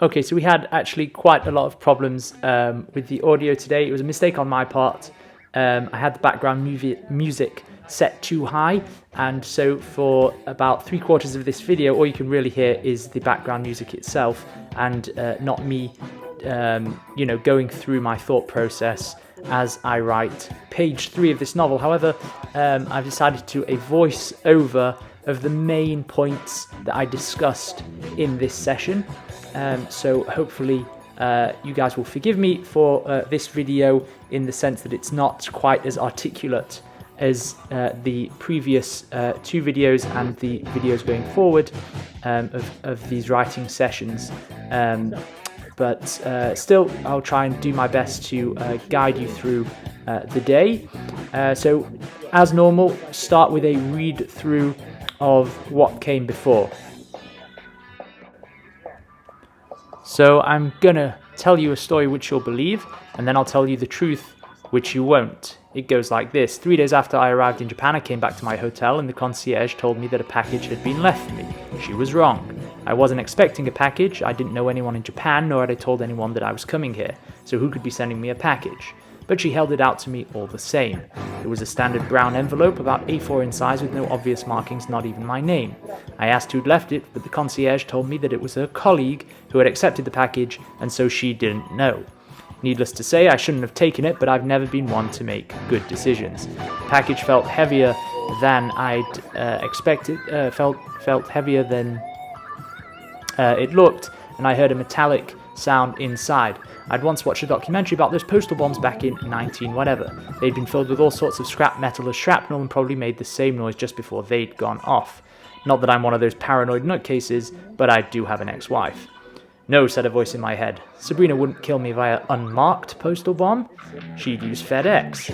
Okay, so we had actually quite a lot of problems with the audio today. It was a mistake on my part. I had the background music set too high, and so for about 3/4 of this video, all you can really hear is the background music itself, and not me, going through my thought process as I write page 3 of this novel. However, I've decided to a voice over of the main points that I discussed in this session. So hopefully you guys will forgive me for this video, in the sense that it's not quite as articulate as the previous 2 videos and the videos going forward of these writing sessions. But still, I'll try and do my best to guide you through the day. So as normal, start with a read through of what came before. So I'm gonna tell you a story which you'll believe, and then I'll tell you the truth which you won't. It goes like this. 3 days after I arrived in Japan, I came back to my hotel and the concierge told me that a package had been left for me. She was wrong. I wasn't expecting a package. I didn't know anyone in Japan, nor had I told anyone that I was coming here, so who could be sending me a package? But she held it out to me all the same. It was a standard brown envelope, about A4 in size, with no obvious markings, not even my name. I asked who'd left it, but the concierge told me that it was her colleague who had accepted the package, and so she didn't know. Needless to say, I shouldn't have taken it, but I've never been one to make good decisions. The package felt heavier than I'd expected, felt heavier than it looked, and I heard a metallic sound inside. I'd once watched a documentary about those postal bombs back in 19-whatever. They'd been filled with all sorts of scrap metal as shrapnel and probably made the same noise just before they'd gone off. Not that I'm one of those paranoid nutcases, but I do have an ex-wife. No, said a voice in my head. Sabrina wouldn't kill me via unmarked postal bomb. She'd use FedEx.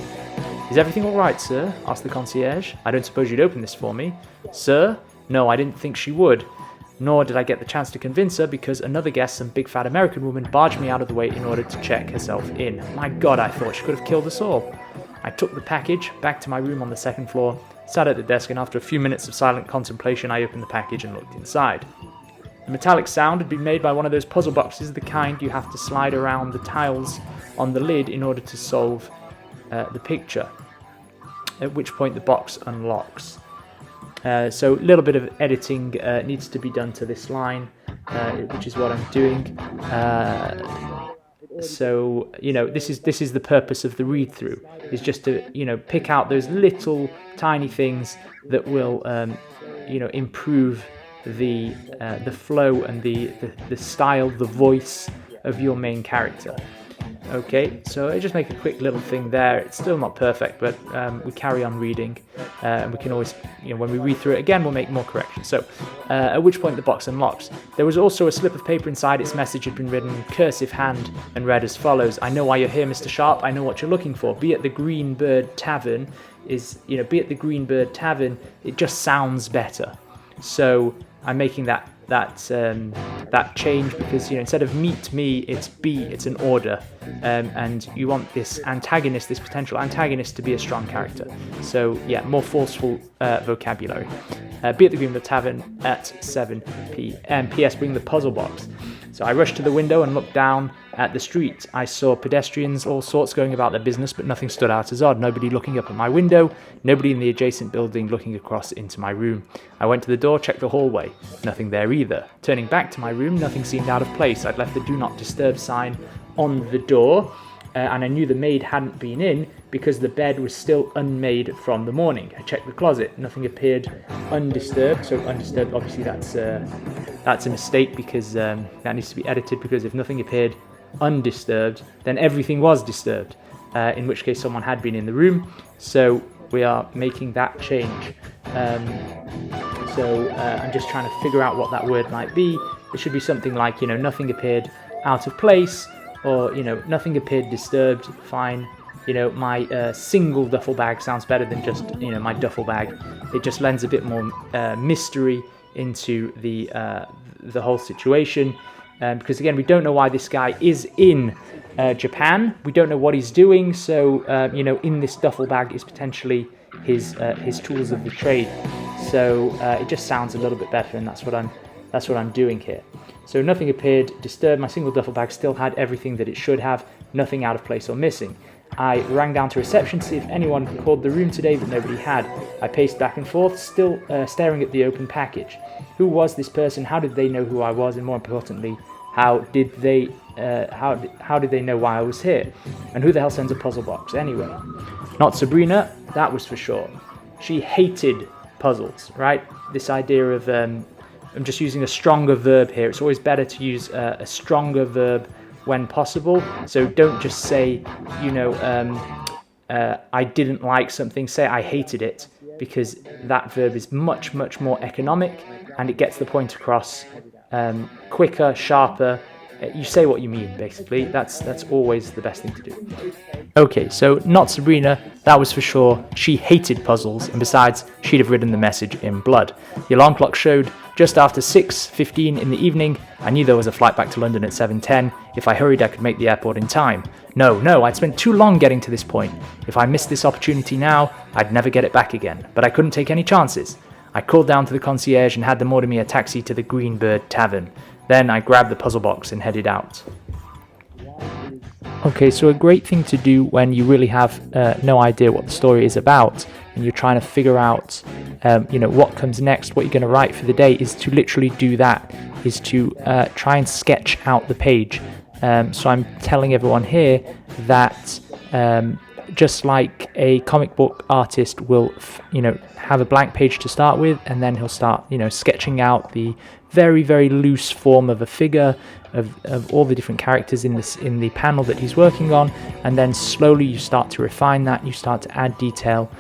Is everything all right, sir? Asked the concierge. I don't suppose you'd open this for me. Sir? No, I didn't think she would. Nor did I get the chance to convince her, because another guest, some big fat American woman, barged me out of the way in order to check herself in. My God, I thought she could have killed us all. I took the package back to my room on the 2nd floor, sat at the desk, and after a few minutes of silent contemplation, I opened the package and looked inside. The metallic sound had been made by one of those puzzle boxes, the kind you have to slide around the tiles on the lid in order to solve the picture, at which point the box unlocks. So a little bit of editing needs to be done to this line, which is what I'm doing. So this is the purpose of the read through, is just to pick out those little tiny things that will improve the flow and the style, the voice of your main character. Okay, so I just make a quick little thing there. It's still not perfect, but we carry on reading, and we can always, when we read through it again, we'll make more corrections. So, at which point the box unlocks. There was also a slip of paper inside. Its message had been written in cursive hand and read as follows: I know why you're here, Mr. Sharp. I know what you're looking for. Be at the Green Bird Tavern. Be at the Green Bird Tavern. It just sounds better. So I'm making that change, because instead of meet me, it's be, it's an order, and you want this potential antagonist, to be a strong character. So yeah, more forceful vocabulary. Be at the Greenwood Tavern at 7 p.m. P.S. Bring the puzzle box. So I rushed to the window and looked down at the street. I saw pedestrians, all sorts, going about their business, but nothing stood out as odd. Nobody looking up at my window, nobody in the adjacent building looking across into my room. I went to the door, checked the hallway. Nothing there either. Turning back to my room, nothing seemed out of place. I'd left the do not disturb sign on the door, and I knew the maid hadn't been in because the bed was still unmade from the morning. I checked the closet. Nothing appeared undisturbed. So undisturbed, obviously that's a mistake, because that needs to be edited, because if nothing appeared undisturbed, then everything was disturbed, in which case someone had been in the room. So we are making that change. So I'm just trying to figure out what that word might be. It should be something like, nothing appeared out of place, or, nothing appeared disturbed. Fine. My single duffel bag sounds better than just, my duffel bag. It just lends a bit more mystery into the whole situation. Because again, we don't know why this guy is in Japan. We don't know what he's doing. So, in this duffel bag is potentially his tools of the trade. So it just sounds a little bit better, and that's what I'm doing here. So nothing appeared disturbed. My single duffel bag still had everything that it should have, nothing out of place or missing. I rang down to reception to see if anyone called the room today, but nobody had. I paced back and forth, still staring at the open package. Who was this person? How did they know who I was? And more importantly, how did they know why I was here? And who the hell sends a puzzle box anyway? Not Sabrina, that was for sure. She hated puzzles, right? This idea of, I'm just using a stronger verb here. It's always better to use a stronger verb when possible. So don't just say, I didn't like something, say I hated it, because that verb is much, much more economic and it gets the point across quicker, sharper. You say what you mean, basically. That's always the best thing to do. Okay, so not Sabrina, that was for sure. She hated puzzles, and besides, she'd have written the message in blood. The alarm clock showed just after 6:15 in the evening. I knew there was a flight back to London at 7:10. If I hurried, I could make the airport in time. No, I'd spent too long getting to this point. If I missed this opportunity now, I'd never get it back again. But I couldn't take any chances. I called down to the concierge and had them order me a taxi to the Greenbird Tavern. Then I grabbed the puzzle box and headed out. Okay, so a great thing to do when you really have no idea what the story is about and you're trying to figure out, what comes next, what you're going to write for the day, is to literally do that, is to try and sketch out the page. So I'm telling everyone here that just like a comic book artist will, have a blank page to start with, and then he'll start, sketching out the very, very loose form of a figure, of all the different characters in the panel that he's working on, and then slowly you start to refine that, you start to add detail,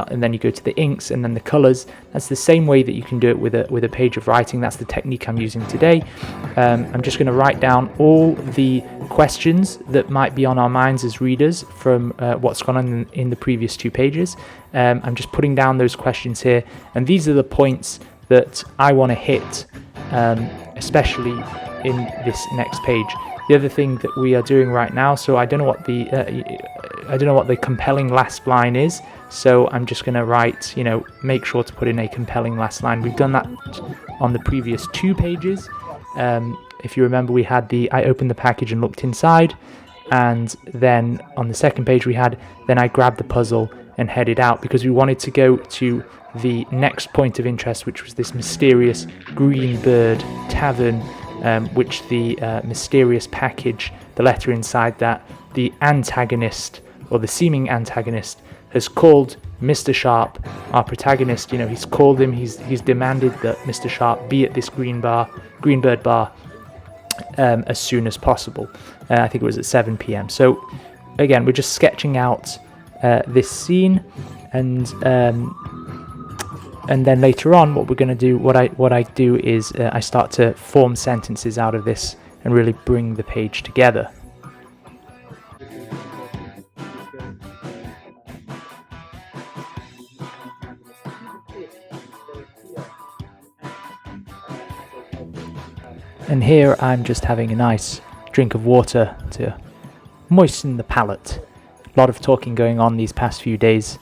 and then you go to the inks and then the colors. That's the same way that you can do it with a page of writing. That's the technique I'm using today. I'm just going to write down all the questions that might be on our minds as readers from what's gone on in the previous 2 pages. I'm just putting down those questions here, and these are the points that I want to hit, especially in this next page. The other thing that we are doing right now, so I don't know what the compelling last line is, so I'm just going to write, make sure to put in a compelling last line. We've done that on the previous 2 pages. If you remember, we had I opened the package and looked inside, and then on the second page then I grabbed the puzzle and headed out, because we wanted to go to the next point of interest, which was this mysterious Greenbird Tavern, which the mysterious package, the letter inside that, the antagonist, or the seeming antagonist, has called Mr. Sharp, our protagonist. He's called him, he's demanded that Mr. Sharp be at this Greenbird bar as soon as possible. I think it was at 7 p.m. So again, we're just sketching out this scene, and then later on, what we're going to do, what I do is I start to form sentences out of this and really bring the page together. And here I'm just having a nice drink of water to moisten the palate. A lot of talking going on these past few days.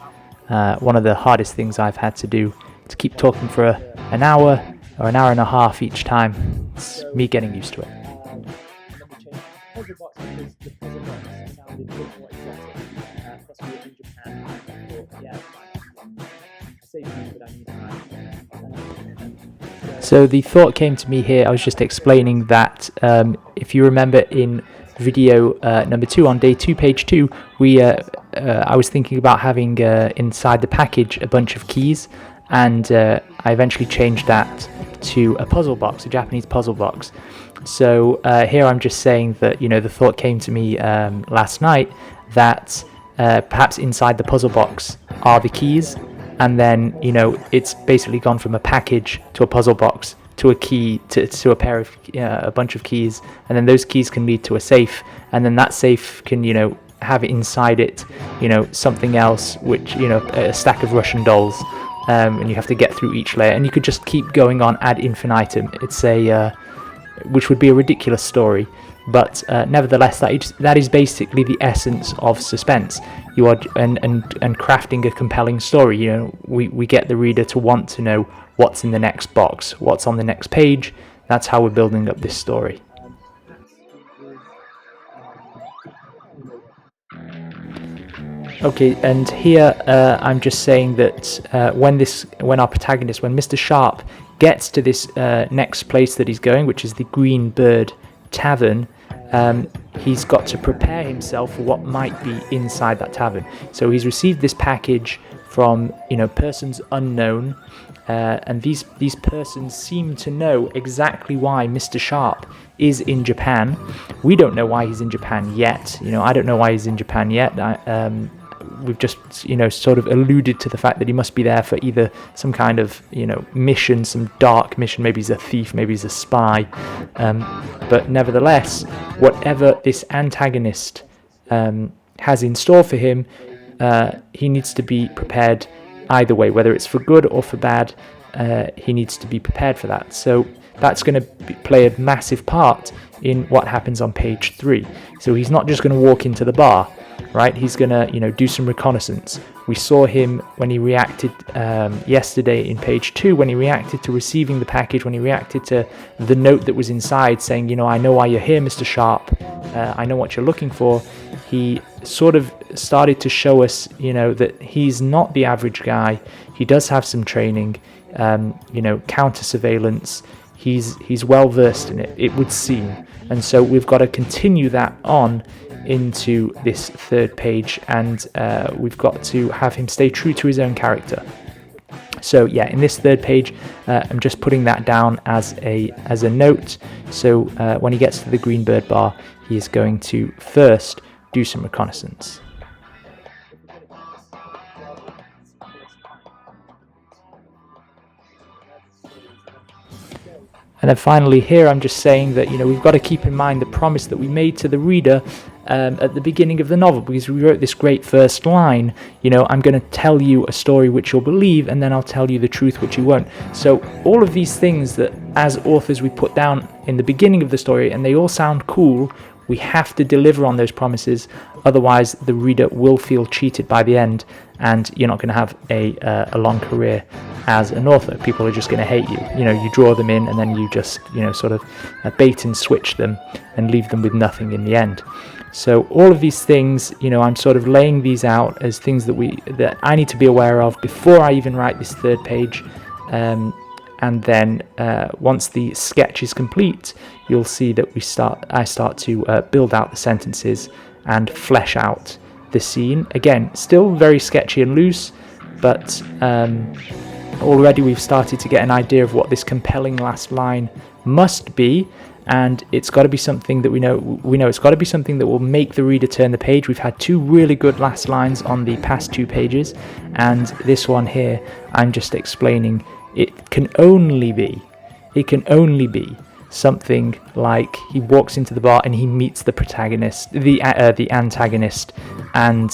One of the hardest things I've had to do, to keep talking for an hour or an hour and a half each time. It's me getting used to it. So the thought came to me here, I was just explaining that if you remember in video number 2 on day 2, page 2, I was thinking about having inside the package a bunch of keys, and I eventually changed that to a puzzle box, a Japanese puzzle box. So here I'm just saying that, the thought came to me last night that perhaps inside the puzzle box are the keys, and then, it's basically gone from a package to a puzzle box to a key, to a pair of, a bunch of keys, and then those keys can lead to a safe, and then that safe can, have inside it, something else, which, a stack of Russian dolls, and you have to get through each layer, and you could just keep going on ad infinitum. It's which would be a ridiculous story, but nevertheless, that is basically the essence of suspense. You are and crafting a compelling story. We get the reader to want to know what's in the next box, what's on the next page, That's how we're building up this story. Okay, and here I'm just saying that when our protagonist, when Mr. Sharp gets to this next place that he's going, which is the Green Bird Tavern, he's got to prepare himself for what might be inside that tavern. So he's received this package from persons unknown, and these persons seem to know exactly why Mr. Sharp is in Japan. We don't know why he's in Japan yet. I don't know why he's in Japan yet. We've just sort of alluded to the fact that he must be there for either some kind of mission, some dark mission. Maybe he's a thief, maybe he's a spy, but nevertheless, whatever this antagonist has in store for him, he needs to be prepared either way, whether it's for good or for bad. He needs to be prepared for that. So that's going to play a massive part in what happens on page 3. So he's not just going to walk into the bar, right? He's going to, do some reconnaissance. We saw him when he reacted yesterday in page 2, when he reacted to receiving the package, when he reacted to the note that was inside saying, I know why you're here, Mr. Sharp. I know what you're looking for. He sort of started to show us, that he's not the average guy. He does have some training, counter surveillance. He's well versed in it, it would seem. And so we've got to continue that on into this third page, and we've got to have him stay true to his own character. So yeah, in this third page, I'm just putting that down as a note. So when he gets to the Green Bird Bar, he is going to first do some reconnaissance. And then finally here I'm just saying that we've got to keep in mind the promise that we made to the reader at the beginning of the novel, because we wrote this great first line, I'm going to tell you a story which you'll believe, and then I'll tell you the truth which you won't. So all of these things that as authors we put down in the beginning of the story, and they all sound cool, we have to deliver on those promises, otherwise the reader will feel cheated by the end, and you're not going to have a long career as an author. People are just going to hate you. You draw them in, and then you just sort of bait and switch them and leave them with nothing in the end. So all of these things, I'm sort of laying these out as things that I need to be aware of before I even write this third page. And then once the sketch is complete, you'll see that I start to build out the sentences and flesh out the scene. Again, still very sketchy and loose, but already we've started to get an idea of what this compelling last line must be, and it's got to be something that we know it's got to be something that will make the reader turn the page. We've had 2 really good last lines on the past 2 pages, and this one here, I'm just explaining it can only be something like he walks into the bar and he meets the protagonist, the antagonist, and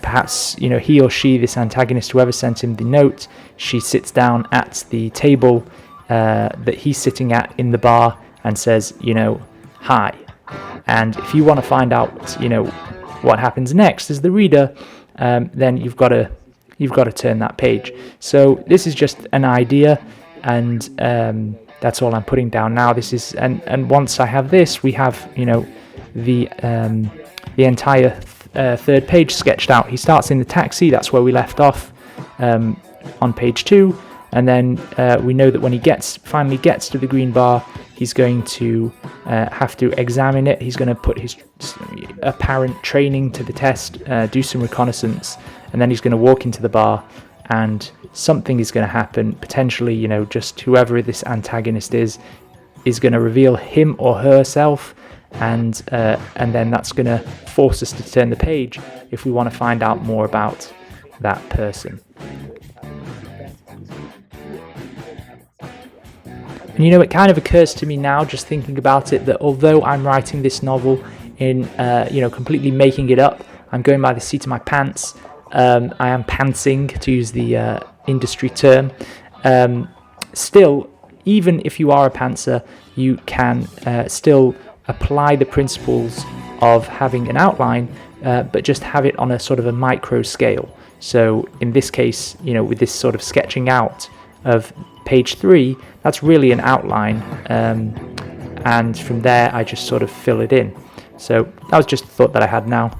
perhaps he or she, this antagonist, whoever sent him the note, she sits down at the table that he's sitting at in the bar and says, hi. And if you want to find out, what happens next as the reader, then you've got to turn that page. So this is just an idea, and that's all I'm putting down now. This is and once I have this, we have the entire third page sketched out. He starts in the taxi. That's where we left off on page 2, and then we know that when he finally gets to the green bar, he's going to have to examine it. He's going to put his apparent training to the test, do some reconnaissance, and then he's going to walk into the bar, and something is going to happen. Potentially, just whoever this antagonist is going to reveal him or herself, and then that's going to force us to turn the page if we want to find out more about that person. And it kind of occurs to me now, just thinking about it, that although I'm writing this novel in, completely making it up, I'm going by the seat of my pants. I am pantsing, to use the industry term. Still, even if you are a pantser, you can still apply the principles of having an outline, but just have it on a sort of a micro scale. So in this case, with this sort of sketching out of page 3, that's really an outline, and from there I just sort of fill it in. So that was just a thought that I had now.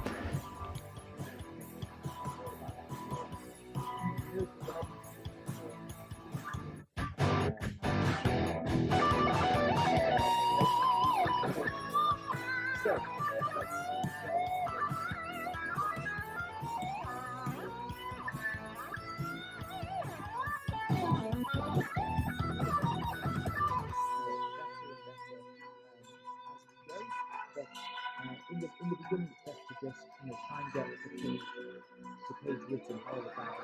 In the beginning, it's best to just try and get the page written all about.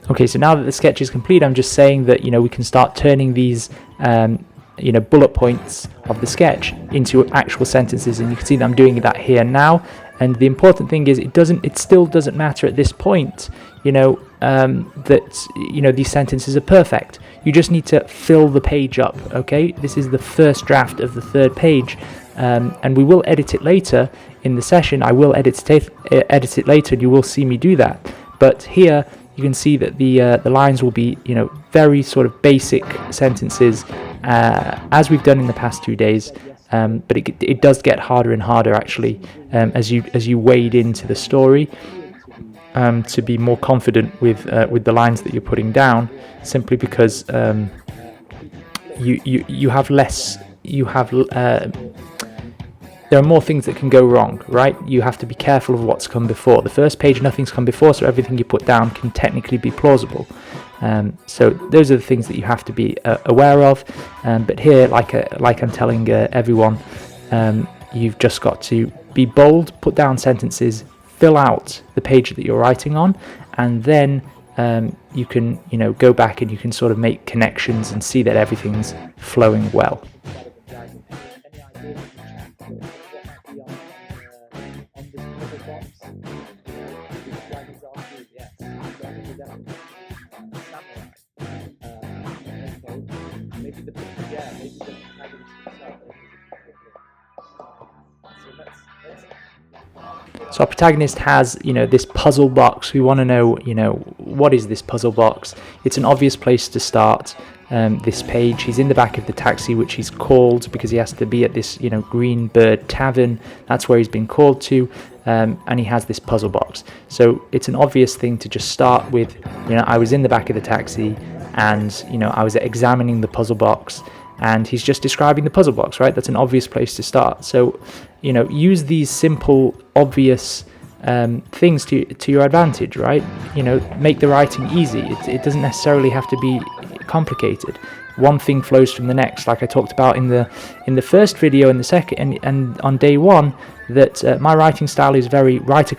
Okay, so now that the sketch is complete, I'm just saying that we can start turning these bullet points of the sketch into actual sentences, and you can see that I'm doing that here now. And the important thing is it still doesn't matter at this point that these sentences are perfect. You just need to fill the page up. Okay, this is the first draft of the third page, and we will edit it later in the session. I will edit it later, and you will see me do that. But here you can see that the lines will be very sort of basic sentences, as we've done in the past 2 days. But it does get harder and harder actually as you wade into the story, to be more confident with the lines that you're putting down, simply because you have less. There are more things that can go wrong, right? You have to be careful of what's come before. The first page, nothing's come before, so everything you put down can technically be plausible. So those are the things that you have to be aware of. But here, like I'm telling everyone, you've just got to be bold, put down sentences, fill out the page that you're writing on, and then you can go back and you can sort of make connections and see that everything's flowing well. So our protagonist has, this puzzle box. We want to know, what is this puzzle box? It's an obvious place to start this page. He's in the back of the taxi, which he's called because he has to be at this, Green Bird Tavern. That's where he's been called to, and he has this puzzle box. So it's an obvious thing to just start with, I was in the back of the taxi and, I was examining the puzzle box. And he's just describing the puzzle box, right? That's an obvious place to start. So, use these simple, obvious things to your advantage, right? Make the writing easy. It doesn't necessarily have to be complicated. One thing flows from the next, like I talked about in the first video, in the second, and on day one, that my writing style is very write a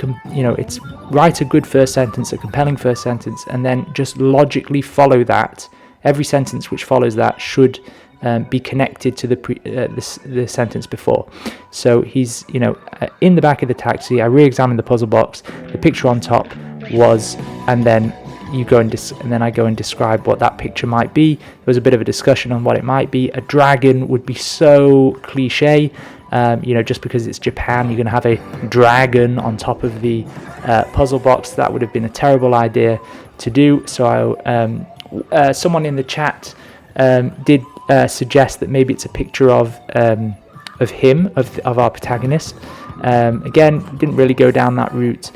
good first sentence, a compelling first sentence, and then just logically follow that. Every sentence which follows that should be connected to the sentence before. So he's in the back of the taxi. I re-examined the puzzle box. The picture on top was, and then I go and describe what that picture might be. There was a bit of a discussion on what it might be. A dragon would be so cliche. Just because it's Japan, you're going to have a dragon on top of the puzzle box. That would have been a terrible idea to do. So someone in the chat did suggest that maybe it's a picture of him, of our protagonist. Again, didn't really go down that route.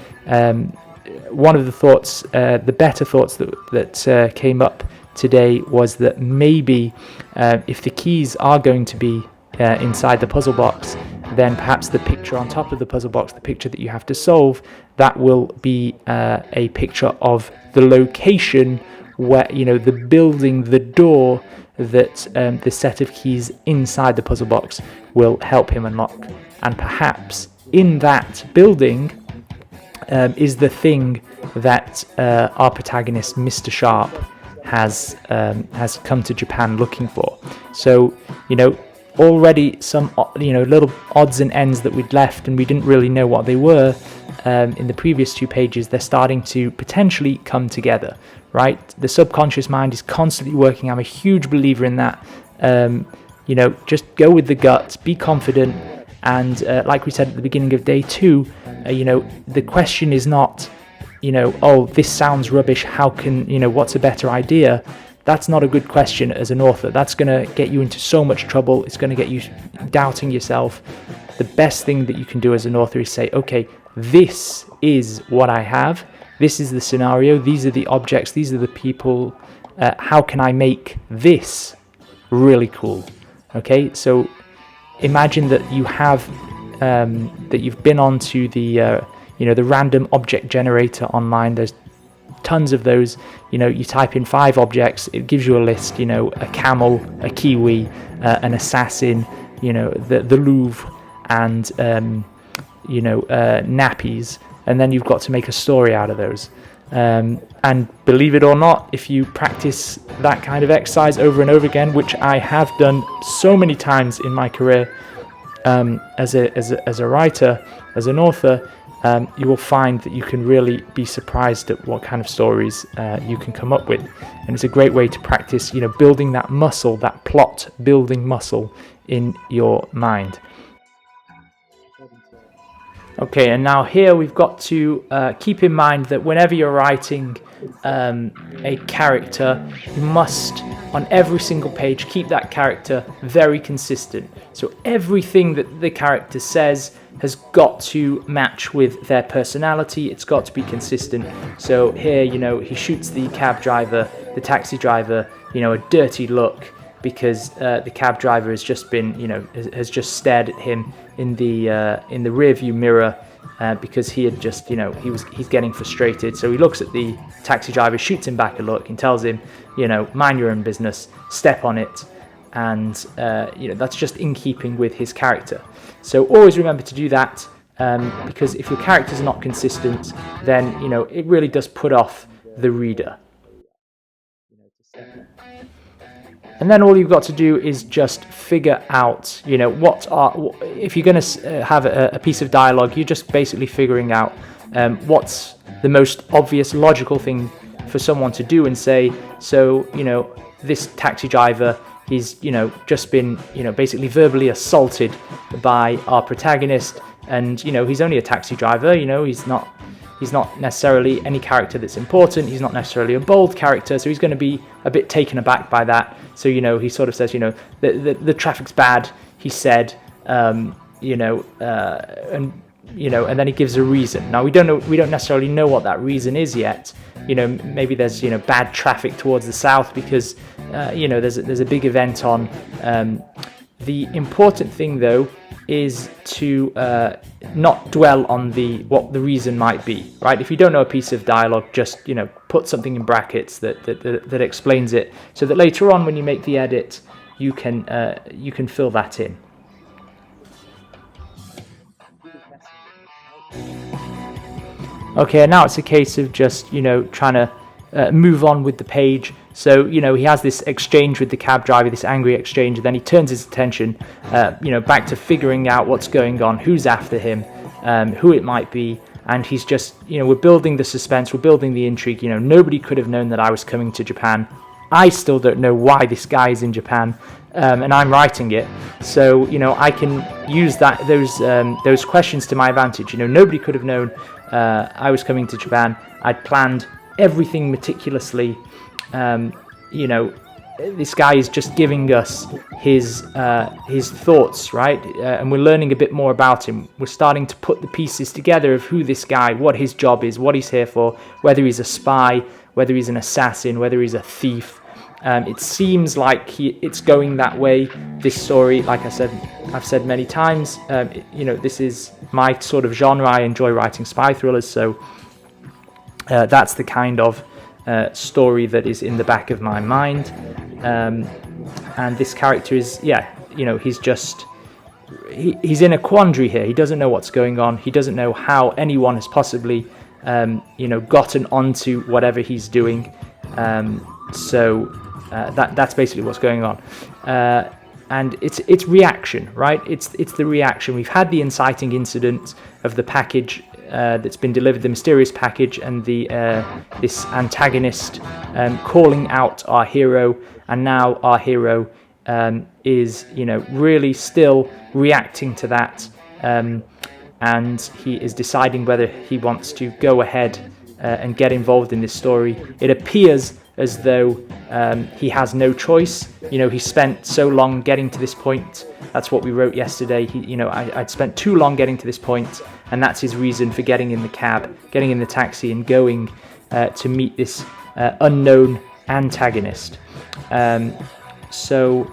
One of the thoughts, the better thoughts that came up today was that maybe if the keys are going to be inside the puzzle box, then perhaps the picture on top of the puzzle box, the picture that you have to solve, that will be a picture of the location where, the building, the door that the set of keys inside the puzzle box will help him unlock. And perhaps in that building is the thing that our protagonist, Mr. Sharp, has come to Japan looking for. So, already some little odds and ends that we'd left and we didn't really know what they were in the previous 2 pages, they're starting to potentially come together, right? The subconscious mind is constantly working. I'm a huge believer in that. Just go with the gut, be confident, And like we said at the beginning of day 2, the question is not, oh, this sounds rubbish, how can, what's a better idea? That's not a good question as an author. That's going to get you into so much trouble. It's going to get you doubting yourself. The best thing that you can do as an author is say, okay, this is what I have. This is the scenario. These are the objects. These are the people. How can I make this really cool? Okay, so imagine that you have that you've been onto the the random object generator online. There's tons of those. You type in 5 objects, it gives you a list. A camel, a kiwi, an assassin, the Louvre, and nappies, and then you've got to make a story out of those. And believe it or not, if you practice that kind of exercise over and over again, which I have done so many times in my career as a writer, as an author, you will find that you can really be surprised at what kind of stories you can come up with. And it's a great way to practice, building that muscle, that plot building muscle in your mind. Okay, and now here we've got to keep in mind that whenever you're writing a character, you must, on every single page, keep that character very consistent. So everything that the character says has got to match with their personality. It's got to be consistent. So here, he shoots the cab driver, the taxi driver, a dirty look, because the cab driver has just been, has just stared at him in the rear view mirror because he had just, he's getting frustrated. So he looks at the taxi driver, shoots him back a look, and tells him, mind your own business, step on it, and that's just in keeping with his character. So always remember to do that, because if your characters are not consistent, then it really does put off the reader. And then all you've got to do is just figure out, if you're going to have a piece of dialogue, you're just basically figuring out what's the most obvious, logical thing for someone to do and say. So, this taxi driver, he's, just been, basically verbally assaulted by our protagonist, and, he's only a taxi driver, he's not necessarily any character that's important. He's not necessarily a bold character, so he's going to be a bit taken aback by that. So, he sort of says, the traffic's bad, he said, and then he gives a reason. Now, we don't necessarily know what that reason is yet. Maybe there's, bad traffic towards the south because, there's a big event on. The important thing, though, is to not dwell on what the reason might be, right? If you don't know a piece of dialogue, just put something in brackets that explains it, so that later on when you make the edit, you can fill that in. Okay, now it's a case of just trying to move on with the page. So, he has this exchange with the cab driver, this angry exchange, and then he turns his attention, back to figuring out what's going on, who's after him, who it might be, and he's just, we're building the suspense, we're building the intrigue. Nobody could have known that I was coming to Japan. I still don't know why this guy is in Japan, and I'm writing it. So, I can use those questions to my advantage. Nobody could have known I was coming to Japan. I'd planned everything meticulously. This guy is just giving us his thoughts, right? And we're learning a bit more about him. We're starting to put the pieces together of who this guy, what his job is, what he's here for, whether he's a spy, whether he's an assassin, whether he's a thief. It seems like it's going that way. This story, like I've said many times, this is my sort of genre. I enjoy writing spy thrillers, so that's the kind of story that is in the back of my mind. And this character is, he's in a quandary here. He doesn't know what's going on. He doesn't know how anyone has possibly, gotten onto whatever he's doing. So that's basically what's going on. And it's reaction, right? It's the reaction. We've had the inciting incident of the package that's been delivered, the mysterious package, and this antagonist calling out our hero, and now our hero is, really still reacting to that, and he is deciding whether he wants to go ahead and get involved in this story. It appears as though he has no choice. He spent so long getting to this point. That's what we wrote yesterday. I'd spent too long getting to this point, and that's his reason for getting in the cab, getting in the taxi, and going to meet this unknown antagonist. So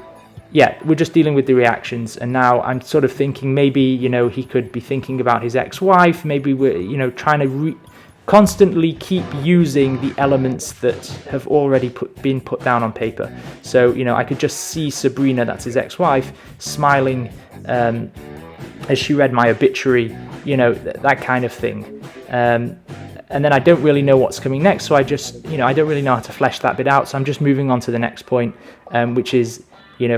yeah, we're just dealing with the reactions, and now I'm sort of thinking maybe he could be thinking about his ex-wife. Maybe we're trying to constantly keep using the elements that have already been put down on paper. So I could just see Sabrina, that's his ex-wife, smiling as she read my obituary, that kind of thing. And then I don't really know what's coming next, so I just I don't really know how to flesh that bit out. So I'm just moving on to the next point, which is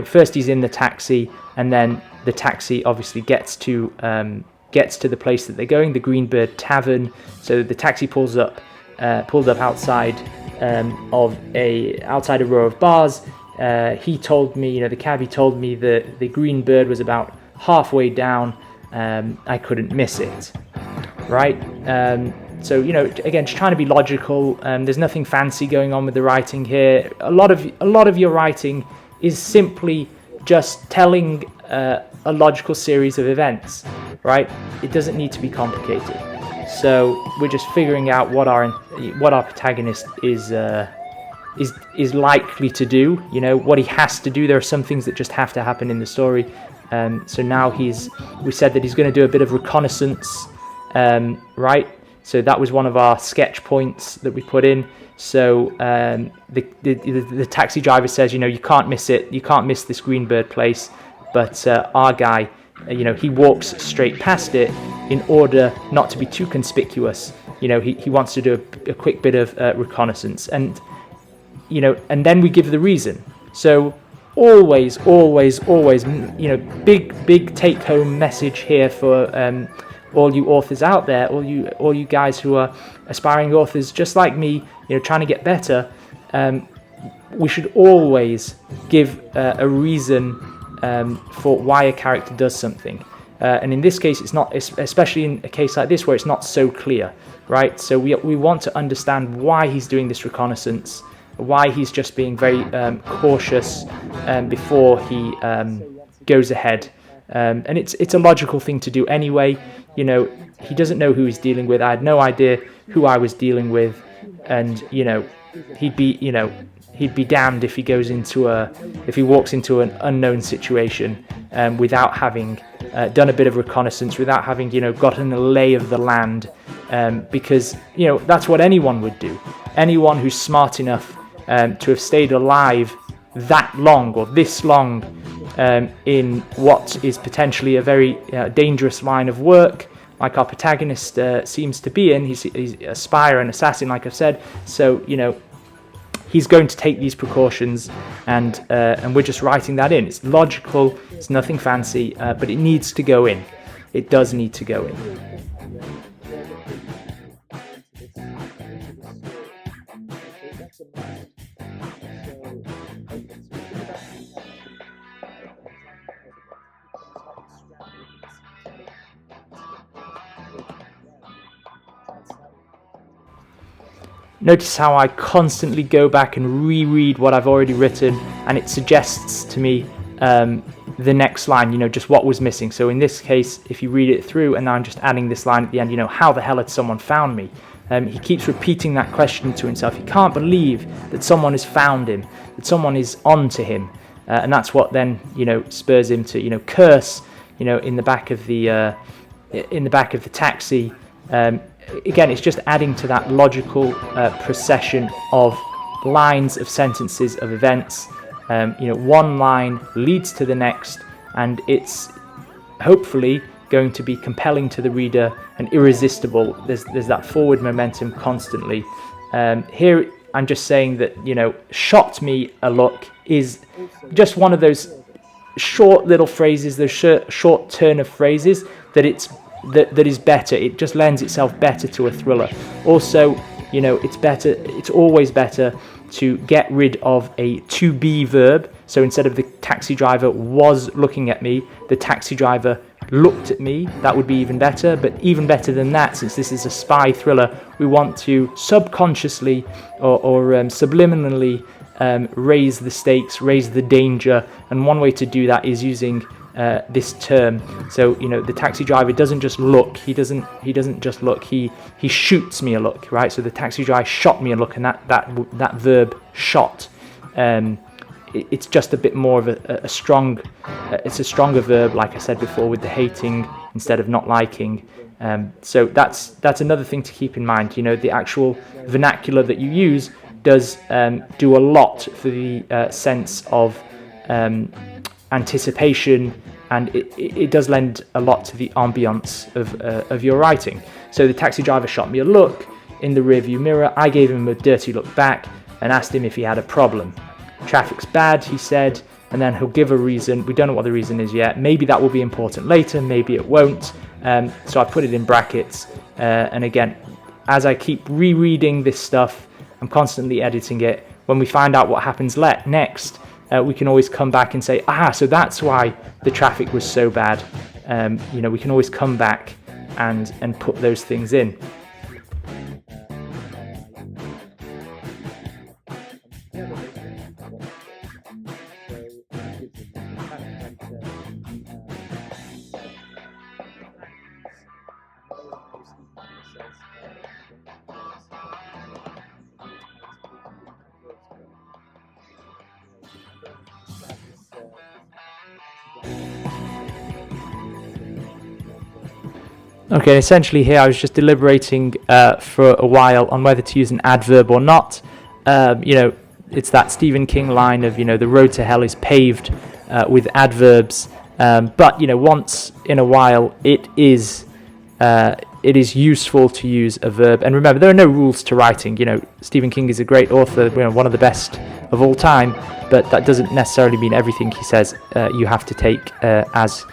first he's in the taxi, and then the taxi obviously gets to the place that they're going, the Greenbird Tavern. So the taxi pulled up outside outside a row of bars. He told me, the cabbie told me that the Greenbird was about halfway down. I couldn't miss it, right? So again, just trying to be logical. There's nothing fancy going on with the writing here. A lot of your writing is simply just telling a logical series of events, right? It doesn't need to be complicated. So we're just figuring out what our protagonist is likely to do. What he has to do. There are some things that just have to happen in the story. So now we said that he's going to do a bit of reconnaissance, right? So that was one of our sketch points that we put in. So the taxi driver says, you can't miss it. You can't miss this Greenbird place. But our guy, he walks straight past it in order not to be too conspicuous. He wants to do a quick bit of reconnaissance, and then we give the reason. So always, big take-home message here for all you authors out there, all you guys who are aspiring authors just like me, trying to get better. We should always give a reason for why a character does something, and in this case, it's not, especially in a case like this where it's not so clear, right? So we want to understand why he's doing this reconnaissance, why he's just being very cautious before he goes ahead. And it's a logical thing to do anyway. He doesn't know who he's dealing with. I had no idea who I was dealing with, and he'd be damned if he walks into an unknown situation without having done a bit of reconnaissance, without having gotten a lay of the land, because that's what anyone would do. Anyone who's smart enough to have stayed alive that long or this long in what is potentially a very dangerous line of work, like our protagonist seems to be in. He's a spy or an assassin, like I've said. So he's going to take these precautions, and we're just writing that in. It's logical. It's nothing fancy, but it needs to go in. It does need to go in. Notice how I constantly go back and reread what I've already written, and it suggests to me the next line, just what was missing. So in this case, if you read it through, and now I'm just adding this line at the end, how the hell had someone found me? He keeps repeating that question to himself. He can't believe that someone has found him, that someone is on to him, and that's what then spurs him to curse in the back of the taxi. Again, it's just adding to that logical procession of lines, of sentences, of events. One line leads to the next, and it's hopefully going to be compelling to the reader and irresistible. There's that forward momentum constantly. Here, I'm just saying that "shot me a look" is just one of those short little phrases, those short turn of phrases that that is better. It just lends itself better to a thriller. Also, it's always better to get rid of a to be verb. So instead of the taxi driver was looking at me, the taxi driver looked at me. That would be even better. But even better than that, since this is a spy thriller, we want to subconsciously or subliminally raise the stakes, raise the danger. And one way to do that is using this term. So the taxi driver doesn't just look. He doesn't just look. He shoots me a look, right? So the taxi driver shot me a look, and that verb shot. It's just a bit more of a strong. It's a stronger verb, like I said before, with the hating instead of not liking. So that's another thing to keep in mind. The actual vernacular that you use does do a lot for the sense of anticipation, and it does lend a lot to the ambience of your writing. So the taxi driver shot me a look in the rearview mirror. I gave him a dirty look back and asked him if he had a problem. Traffic's bad, he said, and then he'll give a reason. We don't know what the reason is yet. Maybe that will be important later, maybe it won't. So I put it in brackets. And again, as I keep rereading this stuff, I'm constantly editing it. When we find out what happens next, we can always come back and say, so that's why the traffic was so bad. We can always come back and put those things in. Okay, essentially here I was just deliberating for a while on whether to use an adverb or not. It's that Stephen King line of, the road to hell is paved with adverbs. But once in a while, it is useful to use a verb. And remember, there are no rules to writing. Stephen King is a great author, one of the best of all time. But that doesn't necessarily mean everything he says you have to take as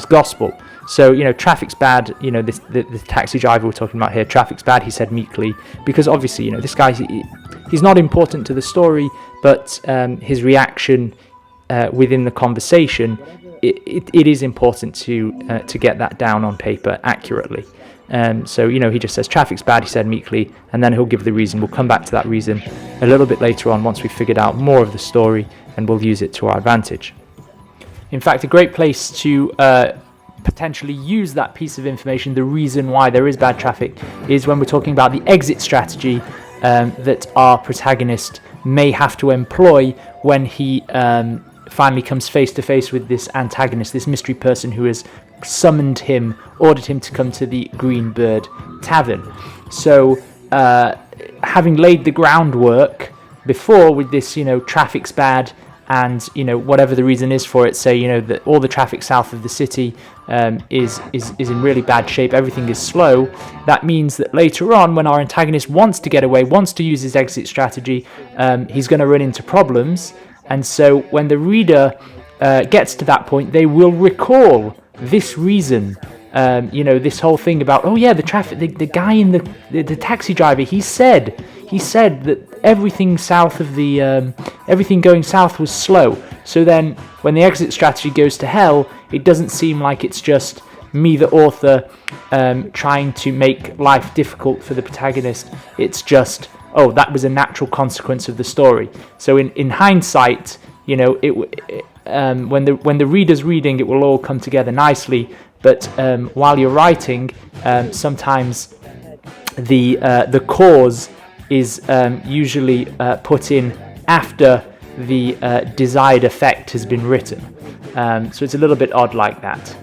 gospel. So, traffic's bad, the taxi driver we're talking about here, traffic's bad, he said meekly, because obviously, this guy, he's not important to the story, but his reaction within the conversation, it is important to get that down on paper accurately. So, he just says, traffic's bad, he said meekly, and then he'll give the reason. We'll come back to that reason a little bit later on once we've figured out more of the story, and we'll use it to our advantage. In fact, a great place to potentially use that piece of information, the reason why there is bad traffic, is when we're talking about the exit strategy that our protagonist may have to employ when he finally comes face to face with this antagonist, this mystery person who has summoned him, ordered him to come to the Green Bird Tavern. So having laid the groundwork before with this, traffic's bad, and whatever the reason is for it, say that all the traffic south of the city is in really bad shape, everything is slow. That means that later on, when our antagonist wants to get away, wants to use his exit strategy, he's going to run into problems. And so when the reader gets to that point, they will recall this reason. This whole thing about, the traffic, the guy in the taxi driver, he said that everything south of everything going south was slow. So then when the exit strategy goes to hell, it doesn't seem like it's just me, the author, trying to make life difficult for the protagonist. It's just, that was a natural consequence of the story. So in hindsight, when the reader's reading, it will all come together nicely. But while you're writing, sometimes the cause is usually put in after the desired effect has been written. So it's a little bit odd like that.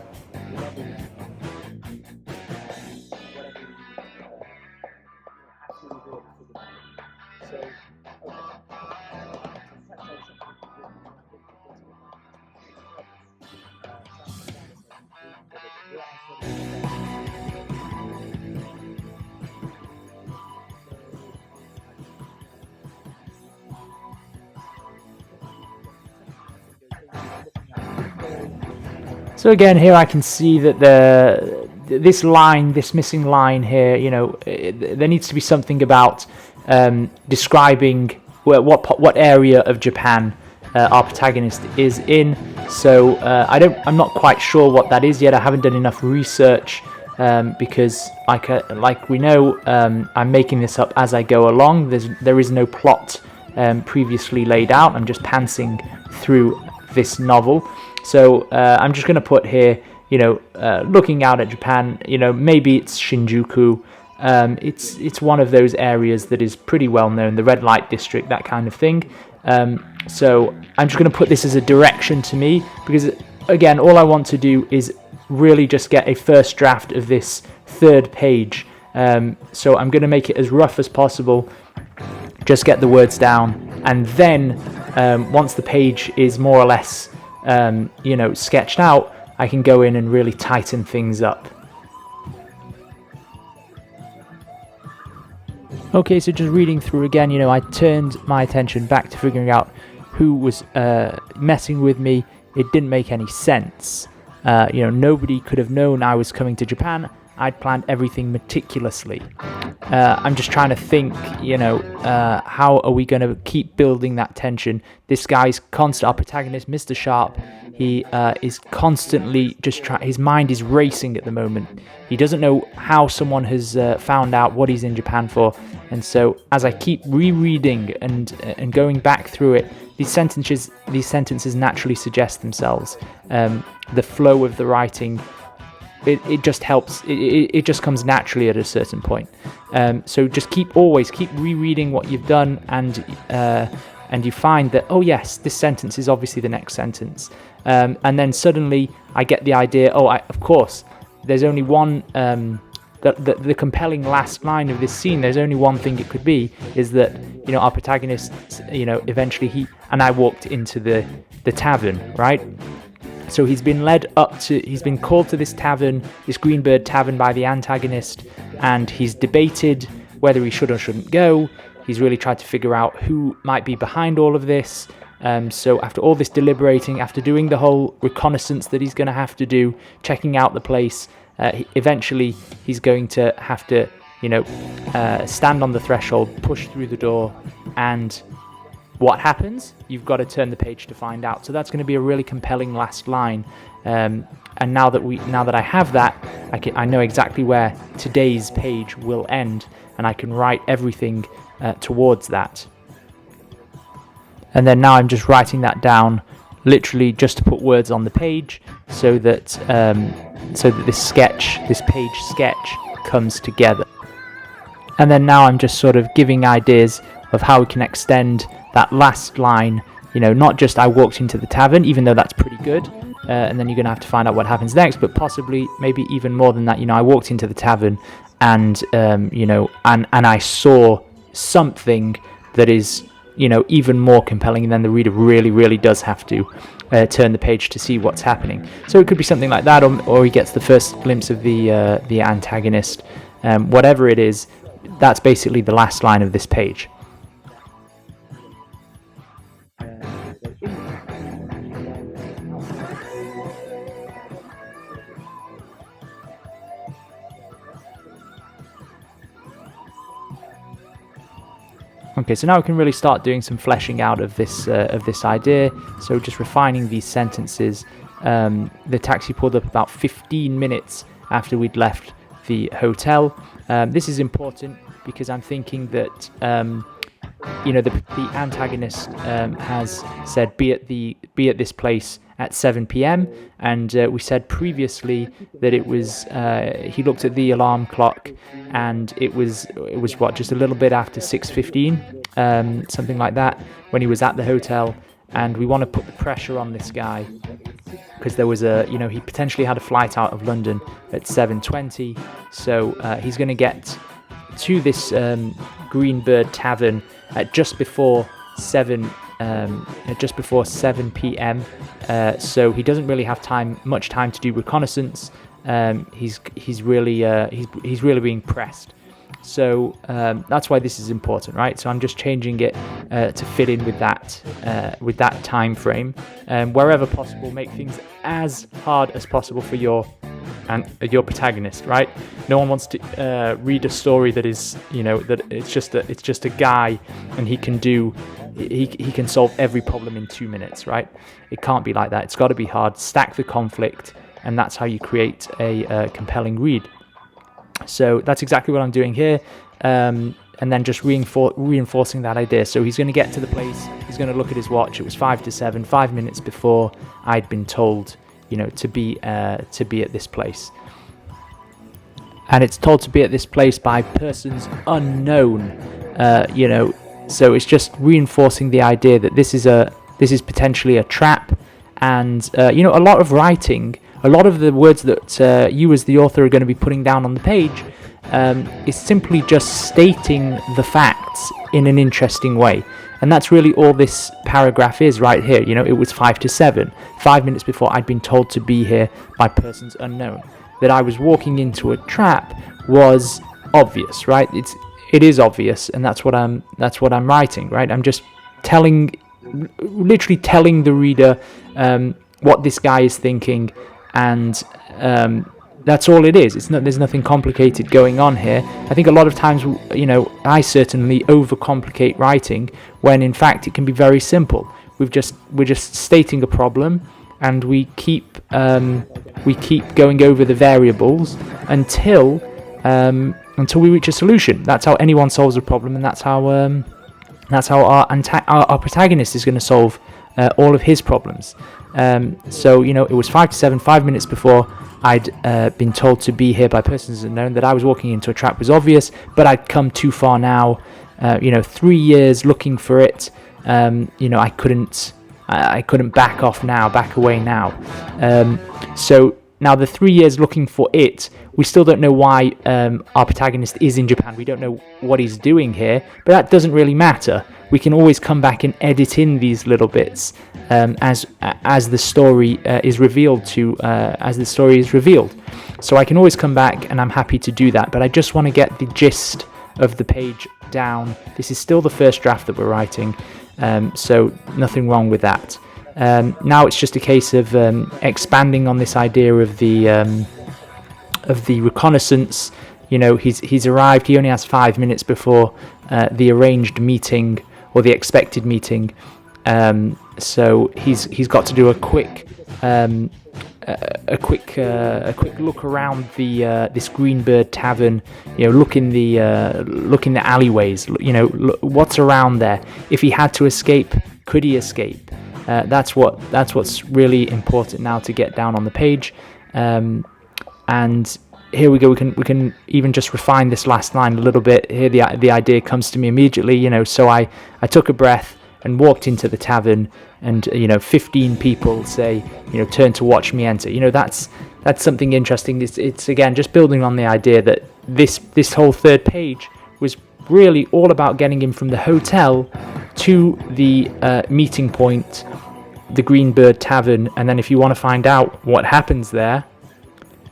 So again, here I can see that this missing line here, there needs to be something about describing what area of Japan our protagonist is in. So I'm not quite sure what that is yet. I haven't done enough research because, like we know, I'm making this up as I go along. There is no plot previously laid out. I'm just pantsing through this novel. So I'm just going to put here, looking out at Japan. Maybe it's Shinjuku. It's one of those areas that is pretty well known, the red light district, that kind of thing. So I'm just going to put this as a direction to me, because again, all I want to do is really just get a first draft of this third page. So I'm going to make it as rough as possible, just get the words down, and then once the page is more or less sketched out, I can go in and really tighten things up. Okay, so just reading through again, I turned my attention back to figuring out who was messing with me. It didn't make any sense. Nobody could have known I was coming to Japan. I'd planned everything meticulously. I'm just trying to think, how are we going to keep building that tension? This guy's our protagonist, Mr. Sharp, he is constantly his mind is racing at the moment. He doesn't know how someone has found out what he's in Japan for. And so as I keep rereading and going back through it, these sentences naturally suggest themselves. The flow of the writing, it just helps. It just comes naturally at a certain point. So just keep rereading what you've done, and you find that, oh yes, this sentence is obviously the next sentence. And then suddenly I get the idea. Of course, there's only one. The compelling last line of this scene, there's only one thing it could be, is that our protagonist, eventually I walked into the tavern, right? So he's been called to this tavern, this Greenbird Tavern, by the antagonist, and he's debated whether he should or shouldn't go. He's really tried to figure out who might be behind all of this. So after all this deliberating, after doing the whole reconnaissance that he's going to have to do, checking out the place, eventually he's going to have to, stand on the threshold, push through the door, and what happens? You've got to turn the page to find out. So that's going to be a really compelling last line. And now that I have that, I know exactly where today's page will end, and I can write everything towards that. And then now I'm just writing that down, literally just to put words on the page, so that this page sketch comes together. And then now I'm just sort of giving ideas of how we can extend that last line, not just I walked into the tavern, even though that's pretty good, and then you're going to have to find out what happens next, but possibly maybe even more than that, I walked into the tavern and, and I saw something that is, even more compelling, and then the reader really, really does have to turn the page to see what's happening. So it could be something like that, or he gets the first glimpse of the antagonist. Whatever it is, that's basically the last line of this page. Okay, so now we can really start doing some fleshing out of this idea. So just refining these sentences. The taxi pulled up about 15 minutes after we'd left the hotel. This is important because I'm thinking that the antagonist has said be at this place at 7 p.m. and we said previously that it was he looked at the alarm clock and it was just a little bit after 6:15, something like that, when he was at the hotel. And we want to put the pressure on this guy because there was he potentially had a flight out of London at 7:20, so he's going to get to this Greenbird Tavern at just before 7 p.m. So he doesn't really have much time to do reconnaissance. He's really being pressed. So that's why this is important, right? So I'm just changing it to fit in with that time frame. Wherever possible, make things as hard as possible for your your protagonist, right? No one wants to read a story that is, that it's just a guy and he can solve every problem in 2 minutes, right? It can't be like that. It's got to be hard. Stack the conflict, and that's how you create a compelling read. So that's exactly what I'm doing here. And then just reinforcing that idea. So he's going to get to the place, he's going to look at his watch. It was 5 to 7, 5 minutes before I'd been told, to be at this place. And it's told to be at this place by persons unknown, So it's just reinforcing the idea that this is potentially a trap. And, a lot of writing, a lot of the words that you as the author are going to be putting down on the page is simply just stating the facts in an interesting way. And that's really all this paragraph is right here. It was 5 to 7, 5 minutes before I'd been told to be here by persons unknown. That I was walking into a trap was obvious, right? It is obvious, and that's what I'm writing, right? I'm just literally telling the reader what this guy is thinking, and that's all it is. There's nothing complicated going on here. I think a lot of times, I certainly overcomplicate writing when in fact it can be very simple. We're just stating a problem, and we keep going over the variables until we reach a solution. That's how anyone solves a problem, and that's how our protagonist is going to solve all of his problems. So it was 5 to 7, 5 minutes before I'd been told to be here by persons unknown. That I was walking into a trap was obvious, but I'd come too far now. 3 years looking for it. I couldn't back away now. So now the 3 years looking for it, we still don't know why our protagonist is in Japan. We don't know what he's doing here, but that doesn't really matter. We can always come back and edit in these little bits as the story is revealed. So I can always come back, and I'm happy to do that. But I just want to get the gist of the page down. This is still the first draft that we're writing, so nothing wrong with that. Now it's just a case of expanding on this idea of the reconnaissance. He's arrived. He only has 5 minutes before the arranged meeting or the expected meeting. So he's got to do a quick look around this Greenbird Tavern. Look in the alleyways. What's around there. If he had to escape, could he escape? That's what's really important now to get down on the page. And here we go. We can even just refine this last line a little bit. Here the idea comes to me immediately. So I took a breath and walked into the tavern, and 15 people say, turn to watch me enter. That's something interesting. It's again just building on the idea that this whole third page was really all about getting him from the hotel to the meeting point, the Greenbird Tavern. And then if you want to find out what happens there,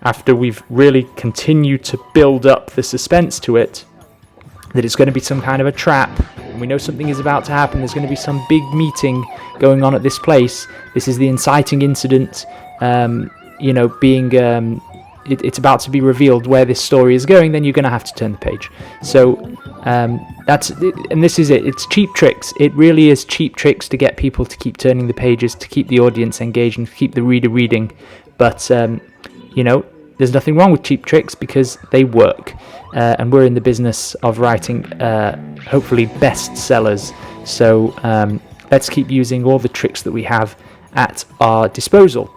after we've really continued to build up the suspense to it, that it's going to be some kind of a trap, and we know something is about to happen, there's going to be some big meeting going on at this place, this is the inciting incident, it's about to be revealed where this story is going, then you're going to have to turn the page. So that's it, and this is it. It's cheap tricks. It really is cheap tricks to get people to keep turning the pages, to keep the audience engaged, and to keep the reader reading. But there's nothing wrong with cheap tricks because they work, and we're in the business of writing hopefully bestsellers. So let's keep using all the tricks that we have at our disposal.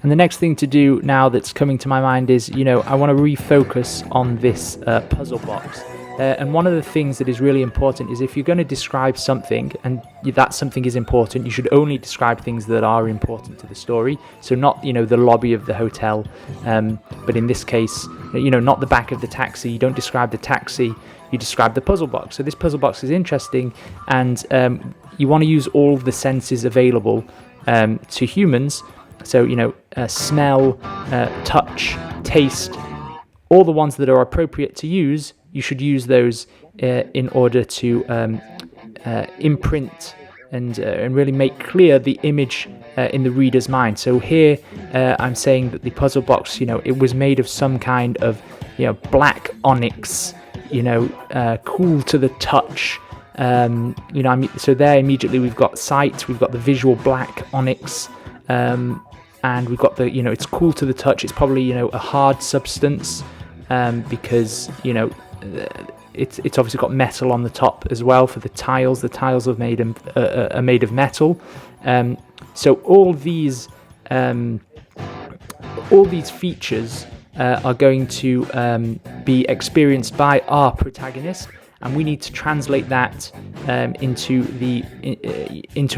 And the next thing to do now that's coming to my mind is, I want to refocus on this puzzle box. And one of the things that is really important is if you're going to describe something and that something is important, you should only describe things that are important to the story. So not, the lobby of the hotel, but in this case, not the back of the taxi. You don't describe the taxi, you describe the puzzle box. So this puzzle box is interesting, and you want to use all of the senses available to humans. So, smell, touch, taste, all the ones that are appropriate to use, you should use those in order to imprint and really make clear the image in the reader's mind. So here I'm saying that the puzzle box, it was made of some kind of black onyx, cool to the touch. So there immediately we've got sight, we've got the visual black onyx, and we've got the it's cool to the touch. It's probably a hard substance, because it's obviously got metal on the top as well for the tiles. The tiles are made of metal. So all these features are going to be experienced by our protagonist, and we need to translate that into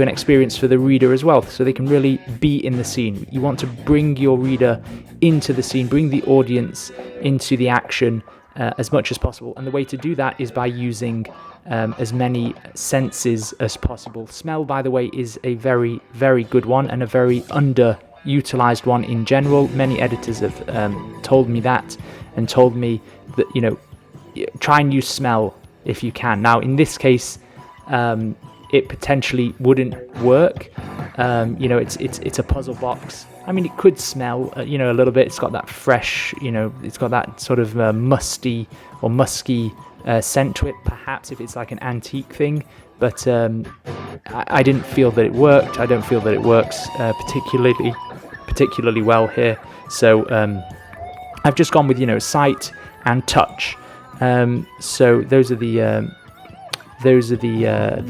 an experience for the reader as well, so they can really be in the scene. You want to bring your reader into the scene, bring the audience into the action as much as possible, and the way to do that is by using as many senses as possible. Smell, by the way, is a very, very good one, and a very underutilized one in general. Many editors have told me that, and told me that try and use smell if you can. Now in this case, it potentially wouldn't work. It's a puzzle box. I mean, it could smell, a little bit. It's got that fresh, it's got that sort of musty or musky scent to it, perhaps, if it's like an antique thing. But I didn't feel that it worked. I don't feel that it works particularly well here. So I've just gone with, sight and touch. So those are the